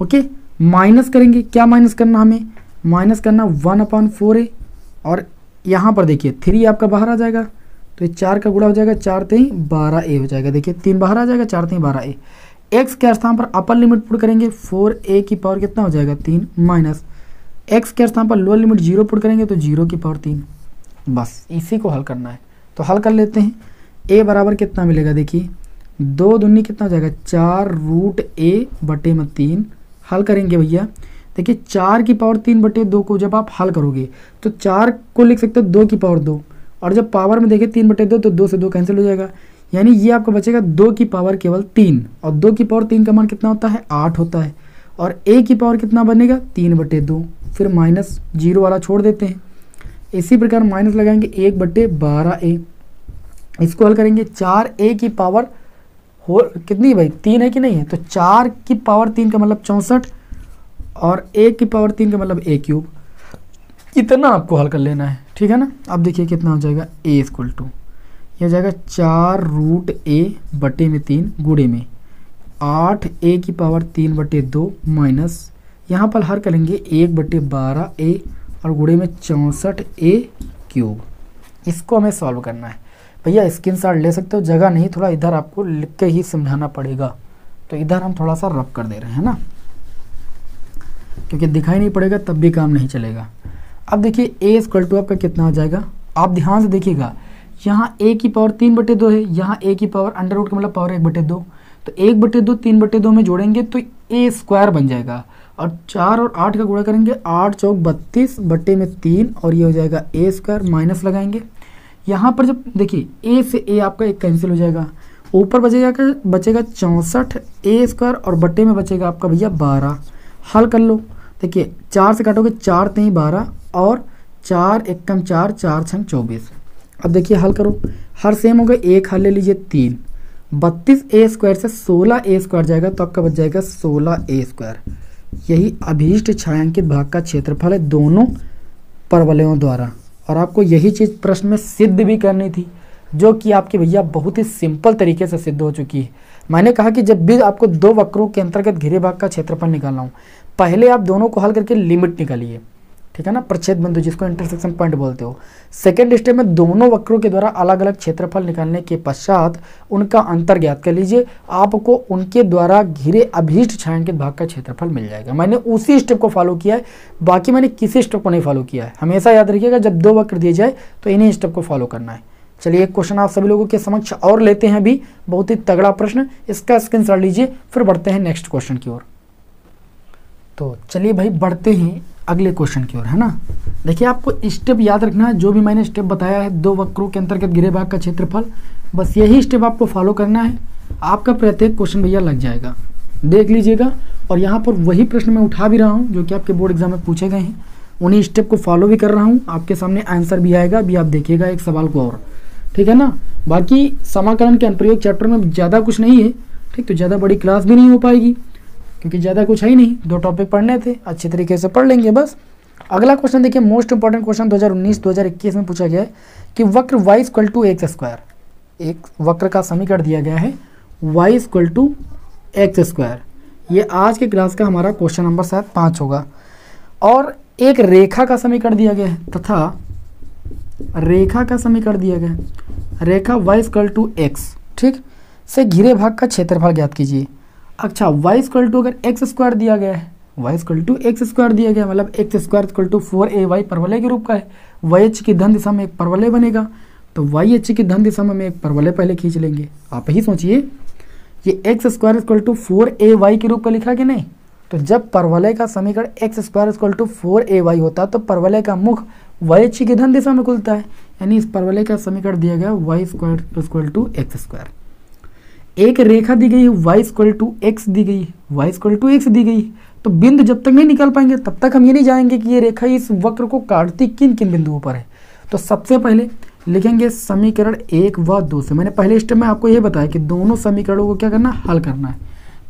ओके, माइनस करेंगे, क्या माइनस करना, हमें माइनस करना 1/4a, और यहाँ पर देखिए 3 आपका बाहर आ जाएगा तो ये 4 का गुणा हो जाएगा, 4 × 3 = 12a हो जाएगा। देखिए 3 बाहर आ जाएगा, 4 × 3 = 12a। x के स्थान पर अपर लिमिट पुट करेंगे 4a की पावर कितना हो जाएगा 3, माइनस x के स्थान पर लोअर लिमिट 0 पुट करेंगे तो 0 की पावर 3। बस इसी को हल करना है। तो हल कर लेते हैं। ए बराबर कितना मिलेगा, देखिए 2 दूनी कितना हो जाएगा 4 रूट ए बटे में 3। हल करेंगे भैया, देखिए 4 की पावर 3 बटे 2 को जब आप हल करोगे तो 4 को लिख सकते हो 2 की पावर 2, और जब पावर में देखें 3 बटे 2 तो 2 से 2 कैंसिल हो जाएगा, यानी ये आपका बचेगा 2 की पावर केवल 3, और 2 की पावर 3 का मान कितना होता है 8 होता है, और ए की पावर कितना बनेगा 3 बटे 2, फिर माइनस 0 वाला छोड़ देते हैं। इसी प्रकार माइनस लगाएंगे 1 बटे 12a, इसको हल करेंगे 4a की पावर हो कितनी भाई 3 है कि नहीं है, तो 4 की पावर 3 का मतलब 64, और a की पावर 3 का मतलब a क्यूब। इतना आपको हल कर लेना है, ठीक है ना। अब देखिए कितना हो जाएगा a इक्वल टू, यह हो जाएगा 4 रूट a बटे में 3 गुणे में 8a की पावर 3 बटे 2 माइनस, यहाँ पर हल करेंगे 1 बटे 12a और गुणे में 64a क्यूब। इसको हमें सॉल्व करना है भैया। स्क्रीनशॉट ले सकते हो, जगह नहीं, थोड़ा इधर आपको लिख के ही समझाना पड़ेगा, तो इधर हम थोड़ा सा रब कर दे रहे हैं ना, क्योंकि दिखाई नहीं पड़ेगा तब भी काम नहीं चलेगा। अब देखिए a इक्वल टू आपका कितना हो जाएगा, आप ध्यान से देखिएगा, यहाँ a की पावर 3 बटे 2 है, यहाँ a की पावर अंडर रूट का मतलब पावर 1 बटे 2, तो 1 बटे 2 3 बटे 2 में जोड़ेंगे तो a स्क्वायर बन जाएगा, और 4 और 8 का गुणा करेंगे 8 चौक 32 बटे में 3, और ये हो जाएगा a स्क्वायर, माइनस लगाएंगे। यहाँ पर जब देखिए a से a आपका एक कैंसिल हो जाएगा, ऊपर बचेगा 64a स्क्वायर, और बटे में बचेगा आपका भैया 12। हल कर लो, देखिए 4 से काटोगे 4 3 12, और 4 एकम 4 4 6 24। अब देखिए हल करो, हर सेम हो गए, एक हल ले लीजिए 3, 32a स्क्वायर से 16a स्क्वायर जाएगा, तो आपका बच जाएगा 16a स्क्वायर। यही अभीष्ट छायांकित भाग का क्षेत्रफल है दोनों परवलयों द्वारा, और आपको यही चीज़ प्रश्न में सिद्ध भी करनी थी, जो कि आपके भैया बहुत ही सिंपल तरीके से सिद्ध हो चुकी है। मैंने कहा कि जब भी आपको 2 वक्रों के अंतर्गत घिरे भाग का क्षेत्रफल निकालना हो, पहले आप दोनों को हल करके लिमिट निकालिए, ठीक है ना, प्रच्छेद बिंदु जिसको इंटरसेक्शन पॉइंट बोलते हो। सेकेंड स्टेप में दोनों वक्रों के द्वारा अलग अलग क्षेत्रफल निकालने के पश्चात उनका अंतर ज्ञात कर लीजिए, आपको उनके द्वारा घिरे अभीष्ट छायांकित भाग का क्षेत्रफल मिल जाएगा। मैंने उसी स्टेप को फॉलो किया है, बाकी मैंने किसी स्टेप को नहीं फॉलो किया है। हमेशा याद रखिएगा, जब 2 वक्र दिए जाए तो इन्हीं स्टेप को फॉलो करना है। चलिए एक क्वेश्चन आप सभी लोगों के समक्ष और लेते हैं अभी, बहुत ही तगड़ा प्रश्न, इसका स्क्रीनशॉट लीजिए, फिर बढ़ते हैं नेक्स्ट क्वेश्चन की ओर। तो चलिए भाई बढ़ते हैं अगले क्वेश्चन की ओर, है ना। देखिए आपको स्टेप याद रखना है, जो भी मैंने स्टेप बताया है 2 वक्रों के अंतर्गत घिरे भाग का क्षेत्रफल, बस यही स्टेप आपको फॉलो करना है, आपका प्रत्येक क्वेश्चन भैया लग जाएगा, देख लीजिएगा। और यहाँ पर वही प्रश्न मैं उठा भी रहा हूँ जो कि आपके बोर्ड एग्जाम में पूछे गए हैं, उन्हीं स्टेप को फॉलो भी कर रहा हूँ, आपके सामने आंसर भी आएगा, अभी आप देखिएगा एक सवाल को और, ठीक है ना। बाकी समाकलन के अनुप्रयोग चैप्टर में ज़्यादा कुछ नहीं है, ठीक, तो ज़्यादा बड़ी क्लास भी नहीं हो पाएगी, क्योंकि ज़्यादा कुछ है ही नहीं, 2 टॉपिक पढ़ने थे, अच्छे तरीके से पढ़ लेंगे बस। अगला क्वेश्चन देखिए, मोस्ट इंपॉर्टेंट क्वेश्चन 2019-2021 में पूछा गया है कि वक्र y equal to x square, एक वक्र का समीकरण दिया गया है y equal to x square. ये आज के क्लास का हमारा क्वेश्चन नंबर शायद 5 होगा। और एक रेखा का समीकरण दिया गया है, तथा रेखा का समीकरण दिया गया है, रेखा y इक्वल टू एक्स, ठीक, से घिरे भाग का क्षेत्रफल ज्ञात कीजिए। अच्छा, y इक्वल टू अगर एक्स स्क्वायर दिया गया है, y equal to x square दिया गया, मतलब x square equal to 4ay परवलय के रूप का है, yh की धन दिशा में एक परवलय बनेगा, तो yh की धन दिशा में हम एक परवलय पहले खींच लेंगे। आप ही सोचिए, ये x square equal to 4ay के रूप का लिखा कि नहीं, तो जब परवलय का समीकरण x square equal to 4ay होता है तो परवलय का मुख yh की धन दिशा में खुलता है, यानी इस परवलय का समीकरण दिया गया y square equal to x square. एक रेखा दी गई है y इक्वल टू एक्स दी गई है, y इक्वल टू एक्स दी गई है, तो बिंदु जब तक नहीं निकाल पाएंगे तब तक हम ये नहीं जाएंगे कि ये रेखा इस वक्र को काटती किन किन बिंदुओं पर है। तो सबसे पहले लिखेंगे समीकरण 1 व 2 से। मैंने पहले स्टेप में आपको ये बताया कि दोनों समीकरणों को क्या करना, हल करना है।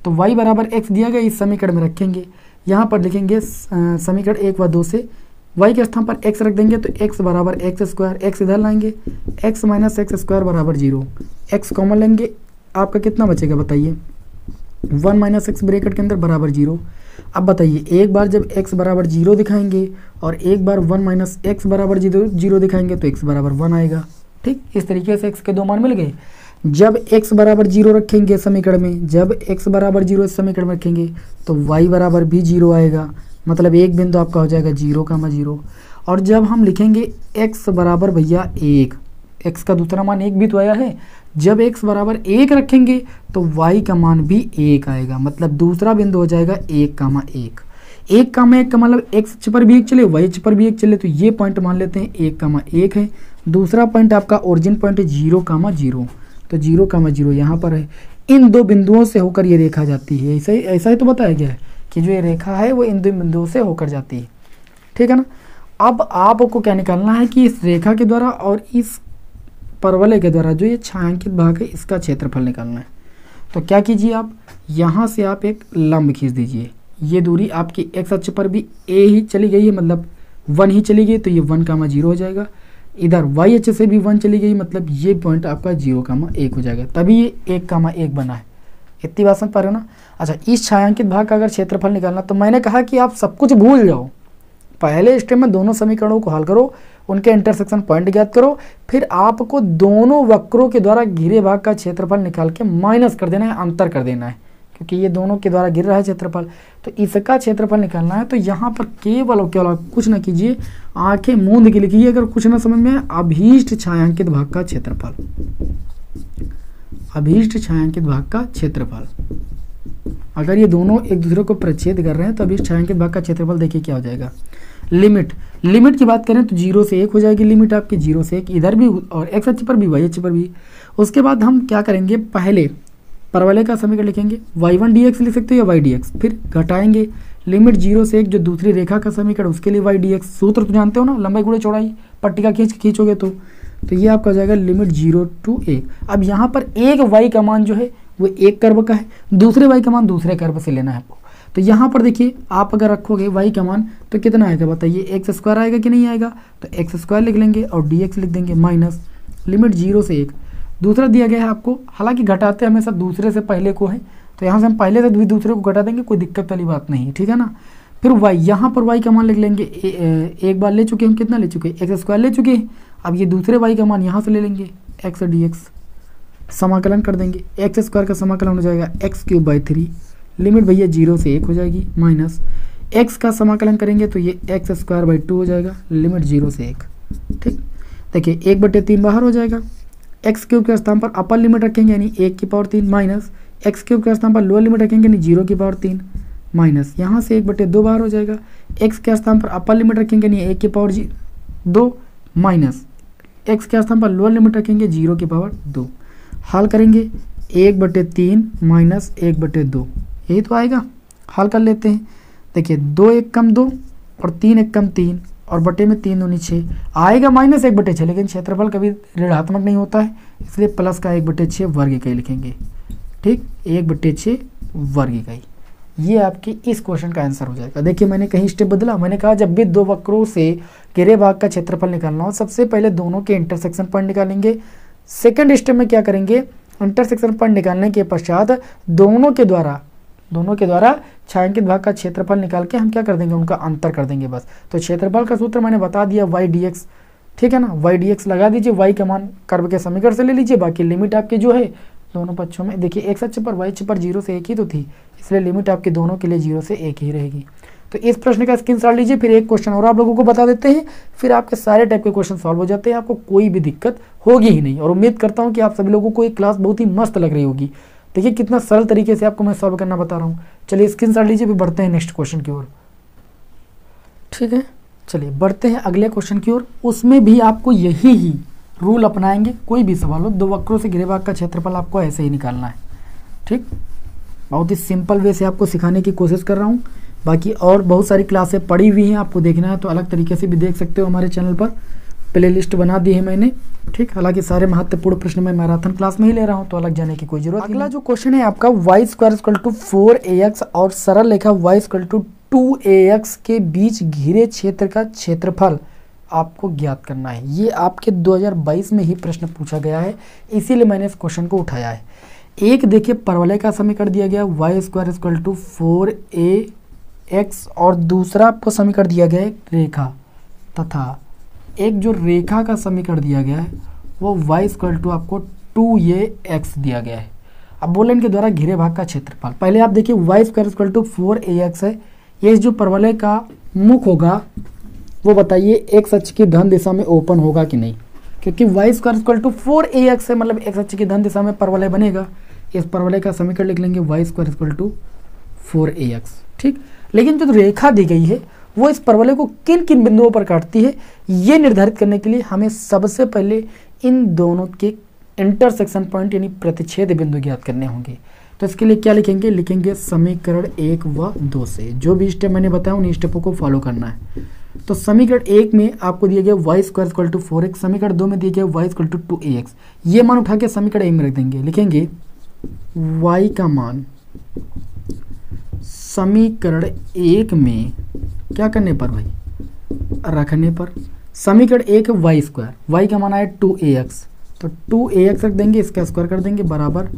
तो y बराबर एक्स दिया गया, इस समीकरण में रखेंगे, यहाँ पर लिखेंगे समीकरण 1 व 2 से y के स्थान पर x रख देंगे, तो x बराबर एक्स स्क्वायर, x इधर लाएंगे, x माइनस एक्स स्क्वायर बराबर 0, x कॉमन लेंगे, आपका कितना बचेगा बताइए, 1 माइनस एक्स ब्रैकेट के अंदर बराबर 0। अब बताइए, एक बार जब x बराबर 0 दिखाएंगे और एक बार 1 माइनस एक्स बराबर 0 दिखाएंगे तो x बराबर 1 आएगा, ठीक। इस तरीके से x के 2 मान मिल गए। जब x बराबर 0 रखेंगे समीकरण में, जब x बराबर 0 इस समीकरण में रखेंगे तो y बराबर भी 0 आएगा, मतलब एक बिंदु आपका हो जाएगा 0, 0। और जब हम लिखेंगे x बराबर भैया 1, x का दूसरा मान 1 भी तो आया है, जब x बराबर 1 रखेंगे तो y का मान भी 1 आएगा, मतलब दूसरा बिंदु हो जाएगा 1,1। 1,1 का मतलब x अक्ष पर भी 1 चले, y अक्ष पर भी 1 चले, तो ये पॉइंट मान लेते हैं 1,1 है। दूसरा पॉइंट आपका ओरिजिन पॉइंट है 0,0, तो 0,0 यहाँ पर है। इन दो बिंदुओं से होकर ये रेखा जाती है, ऐसा ही तो बताया गया है कि जो ये रेखा है वो इन दो बिंदुओं से होकर जाती है, ठीक है ना। अब आपको क्या निकालना है कि इस रेखा के द्वारा और इस परवलय के द्वारा जो ये छायांकित भाग है इसका क्षेत्रफल निकालना है। तो क्या कीजिए, आप यहाँ से आप एक लंब खींच दीजिए। ये दूरी आपकी x अक्ष पर भी a ही चली गई है, मतलब 1 ही चली गई, तो ये 1,0 हो जाएगा। इधर y अक्ष से भी 1 चली गई, मतलब ये पॉइंट आपका 0,1 हो जाएगा, तभी ये 1,1 बना है। इतनी बात समझ पा रहे हो ना। अच्छा, इस छायांकित भाग का अगर क्षेत्रफल निकालना, तो मैंने कहा कि आप सब कुछ भूल जाओ, पहले स्टेप में दोनों समीकरणों को हल करो, उनके इंटरसेक्शन पॉइंट ज्ञात करो, फिर आपको दोनों वक्रों के द्वारा घिरे भाग का क्षेत्रफल निकाल के माइनस कर देना है, अंतर कर देना है, क्योंकि ये दोनों के द्वारा गिर रहा है क्षेत्रफल, तो इसका क्षेत्रफल निकालना है। तो यहाँ पर केवल और केवल कुछ ना कीजिए, आंखें मूंद के लिखिए, अगर कुछ ना समझ में आए, अभीष्ट छायांकित भाग का क्षेत्रफल, अभीष्ट छायांकित भाग का क्षेत्रफल। अगर ये दोनों एक दूसरे को प्रच्छेद कर रहे हैं तो अभीष्ट छायांकित भाग का क्षेत्रफल देखिए क्या हो जाएगा। लिमिट की बात करें तो 0 से 1 हो जाएगी लिमिट आपकी, 0 से 1 इधर भी और x अक्ष पर भी y अक्ष पर भी। उसके बाद हम क्या करेंगे, पहले परवलय का समीकरण लिखेंगे, y1 dx लिख सकते हो या y dx, फिर घटाएंगे लिमिट 0 से 1 जो दूसरी रेखा का समीकरण उसके लिए y dx, सूत्र तो जानते हो ना, लंबाई गुणे चौड़ाई, पट्टिका खींचोगे तो ये आपका हो जाएगा लिमिट 0 to 1। अब यहाँ पर एक y का मान जो है वो एक कर्व का है, दूसरे y का मान दूसरे कर्व से लेना है आपको। तो यहाँ पर देखिए, आप अगर रखोगे y का मान तो कितना आएगा बताइए, एक्स स्क्वायर आएगा कि नहीं आएगा, तो एक्स स्क्वायर लिख लेंगे और dx लिख देंगे माइनस लिमिट 0 से 1। दूसरा दिया गया है आपको, हालांकि घटाते हमेशा दूसरे से पहले को है, तो यहाँ से हम पहले से दूसरे को घटा देंगे, कोई दिक्कत वाली बात नहीं है, ठीक है ना। फिर y, यहाँ पर y का मान लिख लेंगे, एक बार ले चुके हम, कितना ले चुके, एक्स स्क्वायर ले चुके हैं। अब ये दूसरे y का मान यहाँ से ले लेंगे, x dx, समाकलन कर देंगे, एक्स स्क्वायर का समाकलन हो जाएगा x³ 3, लिमिट भैया 0 से 1 हो जाएगी, माइनस x का समाकलन करेंगे तो ये x² 2 हो जाएगा, लिमिट 0 से 1। ठीक, देखिए 1/3 बाहर हो जाएगा, x³ के स्थान पर अपर लिमिट रखेंगे यानी 1/3 माइनस x³ के स्थान पर लोअर लिमिट रखेंगे यानी 0/3 माइनस, यहाँ से 1/2 बाहर हो जाएगा, x के स्थान पर अपर लिमिट रखेंगे यानी 1/2 माइनस x के स्थान पर लोअर लिमिट रखेंगे 0/2। हल करेंगे 1/3 माइनस 1/2, यही तो आएगा। हल कर लेते हैं, देखिए 2 1 कम 2 और 3 1 कम 3 और बटे में 3 दूनी 6 आएगा, माइनस 1/6, लेकिन क्षेत्रफल कभी ऋणात्मक नहीं होता है, इसलिए प्लस का 1/6 वर्ग इकाई लिखेंगे। ठीक, 1/6 वर्ग इकाई, ये आपकी इस क्वेश्चन का आंसर हो जाएगा। देखिए मैंने कहीं स्टेप बदला, मैंने कहा जब भी दो वक्रों से घेरे भाग का क्षेत्रफल निकालना हो, सबसे पहले दोनों के इंटरसेक्शन पॉइंट निकालेंगे। सेकंड स्टेप में क्या करेंगे, इंटरसेक्शन पॉइंट निकालने के पश्चात दोनों के द्वारा छायांकित भाग का क्षेत्रफल निकाल के हम क्या कर देंगे, उनका अंतर कर देंगे बस। तो क्षेत्रफल का सूत्र मैंने बता दिया y dx, ठीक है ना, y dx लगा दीजिए, y का मान कर्व के समीकरण से ले लीजिए, बाकी लिमिट आपकी जो है दोनों पक्षों में, देखिए x अक्ष पर y अक्ष पर 0 से 1 ही तो थी, इसलिए लिमिट आपकी दोनों के लिए 0 से 1 ही रहेगी। तो इस प्रश्न का स्क्रीनशॉट लीजिए। फिर एक क्वेश्चन और आप लोगों को बता देते हैं, फिर आपके सारे टाइप के क्वेश्चन सॉल्व हो जाते हैं, आपको कोई भी दिक्कत होगी ही नहीं। और उम्मीद करता हूँ कि आप सभी लोगों को ये क्लास बहुत ही मस्त लग रही होगी। देखिए कितना सरल तरीके से आपको मैं सॉल्व करना बता रहा हूँ। चलिए स्क्रीनशॉट लीजिए, फिर बढ़ते हैं नेक्स्ट क्वेश्चन की ओर। ठीक है, चलिए बढ़ते हैं अगले क्वेश्चन की ओर। उसमें भी आपको यही ही रूल अपनाएंगे, कोई भी सवाल हो, दो वक्रों से घिरे भाग का क्षेत्रफल आपको ऐसे ही निकालना है। ठीक, बहुत ही सिंपल वे से आपको सिखाने की कोशिश कर रहा हूँ। बाकी और बहुत सारी क्लासें पड़ी हुई हैं, आपको देखना है तो अलग तरीके से भी देख सकते हो, हमारे चैनल पर प्ले लिस्ट बना दी है मैंने। ठीक, हालांकि सारे महत्वपूर्ण प्रश्न मैं मैराथन क्लास में ही ले रहा हूँ, तो अलग जाने की कोई जरूरत नहीं। अगला जो क्वेश्चन है आपका y² 4ax और सरल रेखा y 2ax के बीच घिरे क्षेत्र का क्षेत्रफल आपको ज्ञात करना है। ये आपके 2022 में ही प्रश्न पूछा गया है, इसीलिए मैंने इस क्वेश्चन को उठाया है। एक देखिए परवलय का समीकरण दिया गया y² 4ax और दूसरा आपको समीकरण दिया गया है रेखा, तथा एक जो रेखा का समीकरण दिया गया है वो y आपको 2ax दिया गया है। अब बोले इनके द्वारा घिरे भाग का क्षेत्रफल, पहले आप देखिए y² 4ax है, ये जो परवलय का मुख होगा वो बताइए एक्स अक्ष की धन दिशा में ओपन होगा कि नहीं, क्योंकि Y square equal to 4ax है, मतलब एक्स अक्ष की धन दिशा में परवलय बनेगा। इस परवलय का समीकरण लिख लेंगे Y square equal to 4ax, ठीक। लेकिन जो रेखा दी गई है वो इस परवलय को किन किन बिंदुओं पर काटती है, ये निर्धारित करने के लिए हमें सबसे पहले इन दोनों के इंटरसेक्शन पॉइंट यानी प्रतिच्छेद बिंदु ज्ञात करने होंगे। तो इसके लिए क्या लिखेंगे, लिखेंगे समीकरण 1 व 2 से। जो भी स्टेप मैंने बताया उन स्टेपों को फॉलो करना है। तो समीकरण 1 में आपको दिया गया Y square equal to 4x, समीकरण 2 में दिया गया वाई इक्वल टू 2ax। ये मान उठा के समीकरण 1 में रख देंगे, लिखेंगे y का मान समीकरण 1 में क्या करने पर भाई, रखने पर। समीकरण 1 वाई स्क्वायर, वाई का मान आया 2ax, तो 2ax रख देंगे, इसका स्क्वायर कर देंगे बराबर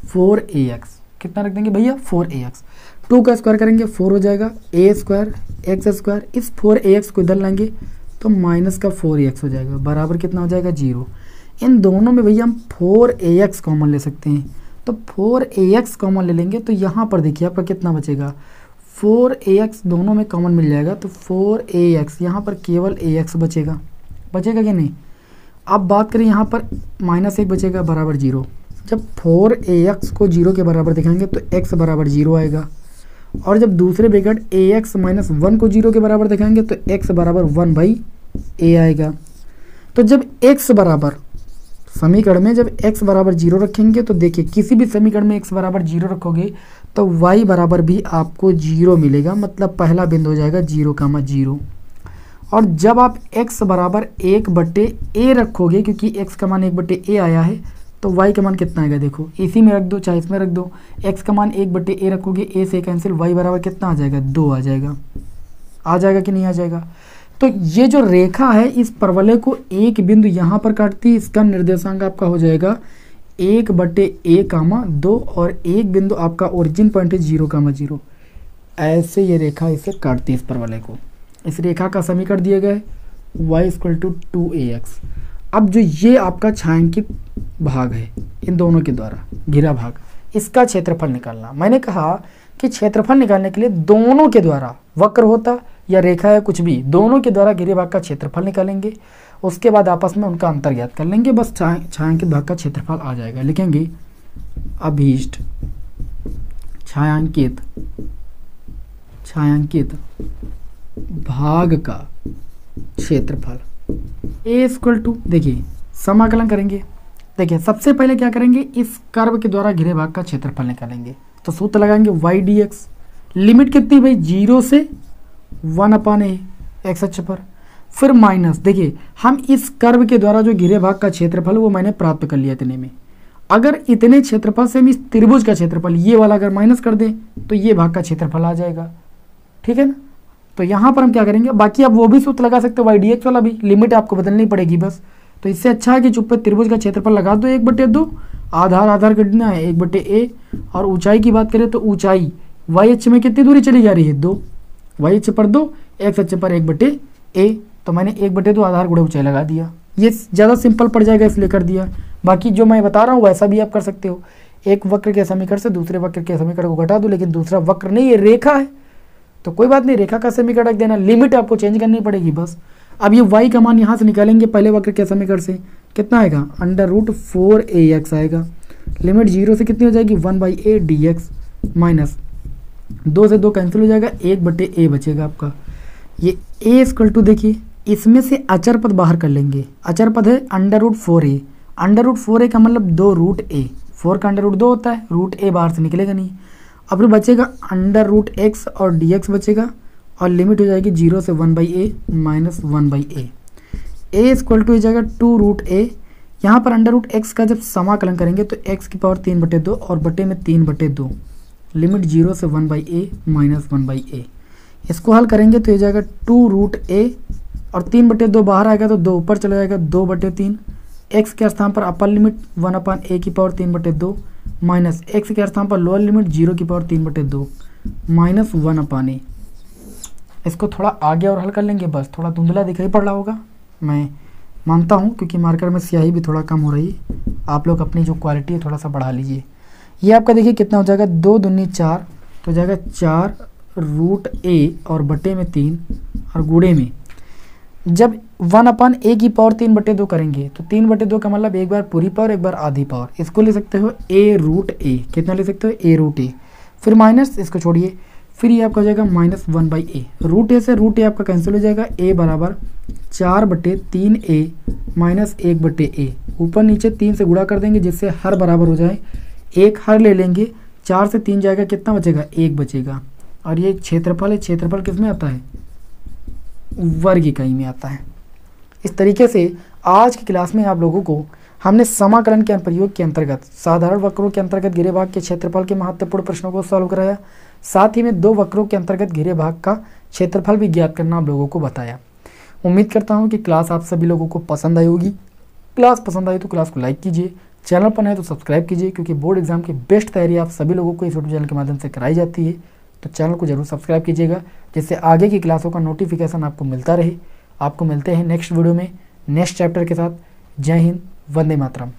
4ax। कितना रख देंगे भैया, 4ax। 2 का स्क्वायर करेंगे 4 हो जाएगा, a स्क्वायर एक्स स्क्वायर, इस 4ax को इधर लाएंगे तो माइनस का 4ax हो जाएगा, बराबर कितना हो जाएगा 0। इन दोनों में भैया हम 4ax कॉमन ले सकते हैं, तो 4ax कॉमन ले लेंगे तो यहाँ पर देखिए आपका कितना बचेगा, 4ax दोनों में कॉमन मिल जाएगा, तो 4ax यहाँ पर केवल ax बचेगा, बचेगा कि नहीं। अब बात करें यहाँ पर -1 बचेगा बराबर 0। जब 4ax को 0 के बराबर दिखाएंगे तो x बराबर 0 आएगा, और जब दूसरे ब्रैकेट ax माइनस 1 को 0 के बराबर दिखाएंगे तो x बराबर 1/a आएगा। तो जब x बराबर समीकरण में जब x बराबर 0 रखेंगे तो देखिए किसी भी समीकरण में x बराबर 0 रखोगे तो y बराबर भी आपको 0 मिलेगा, मतलब पहला बिंदु हो जाएगा 0,0। और जब आप x बराबर 1/a रखोगे, क्योंकि x का मान 1/a आया है, तो y का मान कितना आएगा, देखो इसी में रख दो चाहे इसमें रख दो, x का मान 1/a रखोगे, a से कैंसिल, y बराबर कितना आ जाएगा 2 आ जाएगा। आ जाएगा कि नहीं आ जाएगा। तो ये जो रेखा है इस परवलय को एक बिंदु यहाँ पर काटती है, इसका निर्देशांक आपका हो जाएगा 1/a, 2 और एक बिंदु आपका ओरिजिन पॉइंट है 0,0। ऐसे ये रेखा इसे काटती है इस परवलय को। इस रेखा का समीकरण दिया गया है y इक्वल टू 2ax। अब जो ये आपका छायांकित भाग है इन दोनों के द्वारा घिरा भाग, इसका क्षेत्रफल निकालना। मैंने कहा कि क्षेत्रफल निकालने के लिए दोनों के द्वारा, वक्र होता या रेखा है कुछ भी, दोनों के द्वारा घिरे भाग का क्षेत्रफल निकालेंगे, उसके बाद आपस में उनका अंतर ज्ञात कर लेंगे, बस छायांकित भाग का क्षेत्रफल आ जाएगा। लिखेंगे अभीष्ट छायांकित भाग का क्षेत्रफल a इक्वल टू, देखिए समाकलन करेंगे। देखिए सबसे पहले क्या करेंगे, इस कर्व के द्वारा घिरे भाग का क्षेत्रफल निकालेंगे। तो सूत्र लगाएंगे y dx, लिमिट कितनी भाई 0 से 1/a x अक्ष पर, फिर माइनस, देखिए हम इस कर्व के द्वारा जो घिरे भाग का क्षेत्रफल वो मैंने प्राप्त कर लिया इतने में। अगर इतने क्षेत्रफल से हम इस त्रिभुज का क्षेत्रफल ये वाला अगर माइनस कर दें तो ये भाग का क्षेत्रफल आ जाएगा, ठीक है ना। तो यहाँ पर हम क्या करेंगे, बाकी आप वो भी सूत्र लगा सकते हो y dx वाला भी, लिमिट आपको बदलनी पड़ेगी बस। तो इससे अच्छा है कि चुप पे त्रिभुज का क्षेत्रफल लगा दो 1/2, आधार कितना है 1/a, और ऊंचाई की बात करें तो ऊंचाई y अक्ष में कितनी दूरी चली जा रही है 2, y अक्ष पर 2, x अक्ष पर 1/a, तो मैंने 1/2 आधार गुणे ऊंचाई लगा दिया। ये ज़्यादा सिंपल पड़ जाएगा इसलिए कर दिया। बाकी जो मैं बता रहा हूँ वैसा भी आप कर सकते हो, एक वक्र के समीकरण से दूसरे वक्र के समीकरण को घटा दो, लेकिन दूसरा वक्र नहीं ये रेखा है तो कोई बात नहीं, रेखा का समीकरण रख देना, लिमिट आपको चेंज करनी पड़ेगी बस। अब ये y का मान यहाँ से निकालेंगे पहले वक्र के समीकरण से, कितना आएगा √4ax आएगा, लिमिट 0 से कितनी हो जाएगी 1/a dx, माइनस 2 से 2 कैंसिल हो जाएगा, 1/a बचेगा आपका। ये a इक्वल टू, देखिए इसमें से अचर पद बाहर कर लेंगे, अचर पद है √4a, √4a का मतलब 2√a, 4 का √2 होता है, √a बाहर से निकलेगा नहीं। अब फिर बचेगा √x और dx बचेगा, और लिमिट हो जाएगी 0 से 1/a minus 1/a। a equal to हो जाएगा 2√a, यहाँ पर √x का जब समाकलन करेंगे तो x की पावर 3/2 और बटे में 3/2, लिमिट 0 से 1/a माइनस 1/a। इसको हल करेंगे तो हो जाएगा 2√a और 3/2 बाहर आएगा तो 2 ऊपर चला जाएगा 2/3, x के स्थान पर अपर लिमिट 1/a की पावर 3/2 माइनस x के स्थान पर लोअर लिमिट 0 की पावर 3/2 माइनस 1/a। इसको थोड़ा आगे और हल कर लेंगे, बस थोड़ा धुंधला दिखाई पड़ रहा होगा मैं मानता हूँ, क्योंकि मार्कर में स्याही भी थोड़ा कम हो रही है। आप लोग अपनी जो क्वालिटी है थोड़ा सा बढ़ा लीजिए। ये आपका देखिए कितना हो जाएगा 2 दूनी 4, तो हो जाएगा 4√a और बटे में 3 और गुणे में जब 1/a की पावर 3/2 करेंगे तो 3/2 का मतलब एक बार पूरी पावर एक बार आधी पावर, इसको ले सकते हो a√a, कितना ले सकते हो a√a, फिर माइनस इसको छोड़िए, फिर ये आपका हो जाएगा -1/a, √a से √a आपका कैंसिल हो जाएगा, a बराबर 4/3a माइनस 1/a, ऊपर नीचे 3 से गुणा कर देंगे जिससे हर बराबर हो जाए, एक हर ले लेंगे, 4 से 3 जाएगा, कितना बचेगा 1 बचेगा। और ये क्षेत्रफल है, क्षेत्रफल किस में आता है, वर्ग इकाई में आता है। इस तरीके से आज की क्लास में आप लोगों को हमने समाकलन के अनुप्रयोग के अंतर्गत साधारण वक्रों के अंतर्गत घिरे भाग के क्षेत्रफल के महत्वपूर्ण प्रश्नों को सॉल्व कराया, साथ ही में 2 वक्रों के अंतर्गत घिरे भाग का क्षेत्रफल भी ज्ञात करना आप लोगों को बताया। उम्मीद करता हूँ कि क्लास आप सभी लोगों को पसंद आई होगी। क्लास पसंद आई तो क्लास को लाइक कीजिए, चैनल पर नए तो सब्सक्राइब कीजिए, क्योंकि बोर्ड एग्जाम की बेस्ट तैयारी आप सभी लोगों को इस यूट्यूब चैनल के माध्यम से कराई जाती है। तो चैनल को जरूर सब्सक्राइब कीजिएगा, जिससे आगे की क्लासों का नोटिफिकेशन आपको मिलता रहे। आपको मिलते हैं नेक्स्ट वीडियो में नेक्स्ट चैप्टर के साथ। जय हिंद, वंदे मातरम।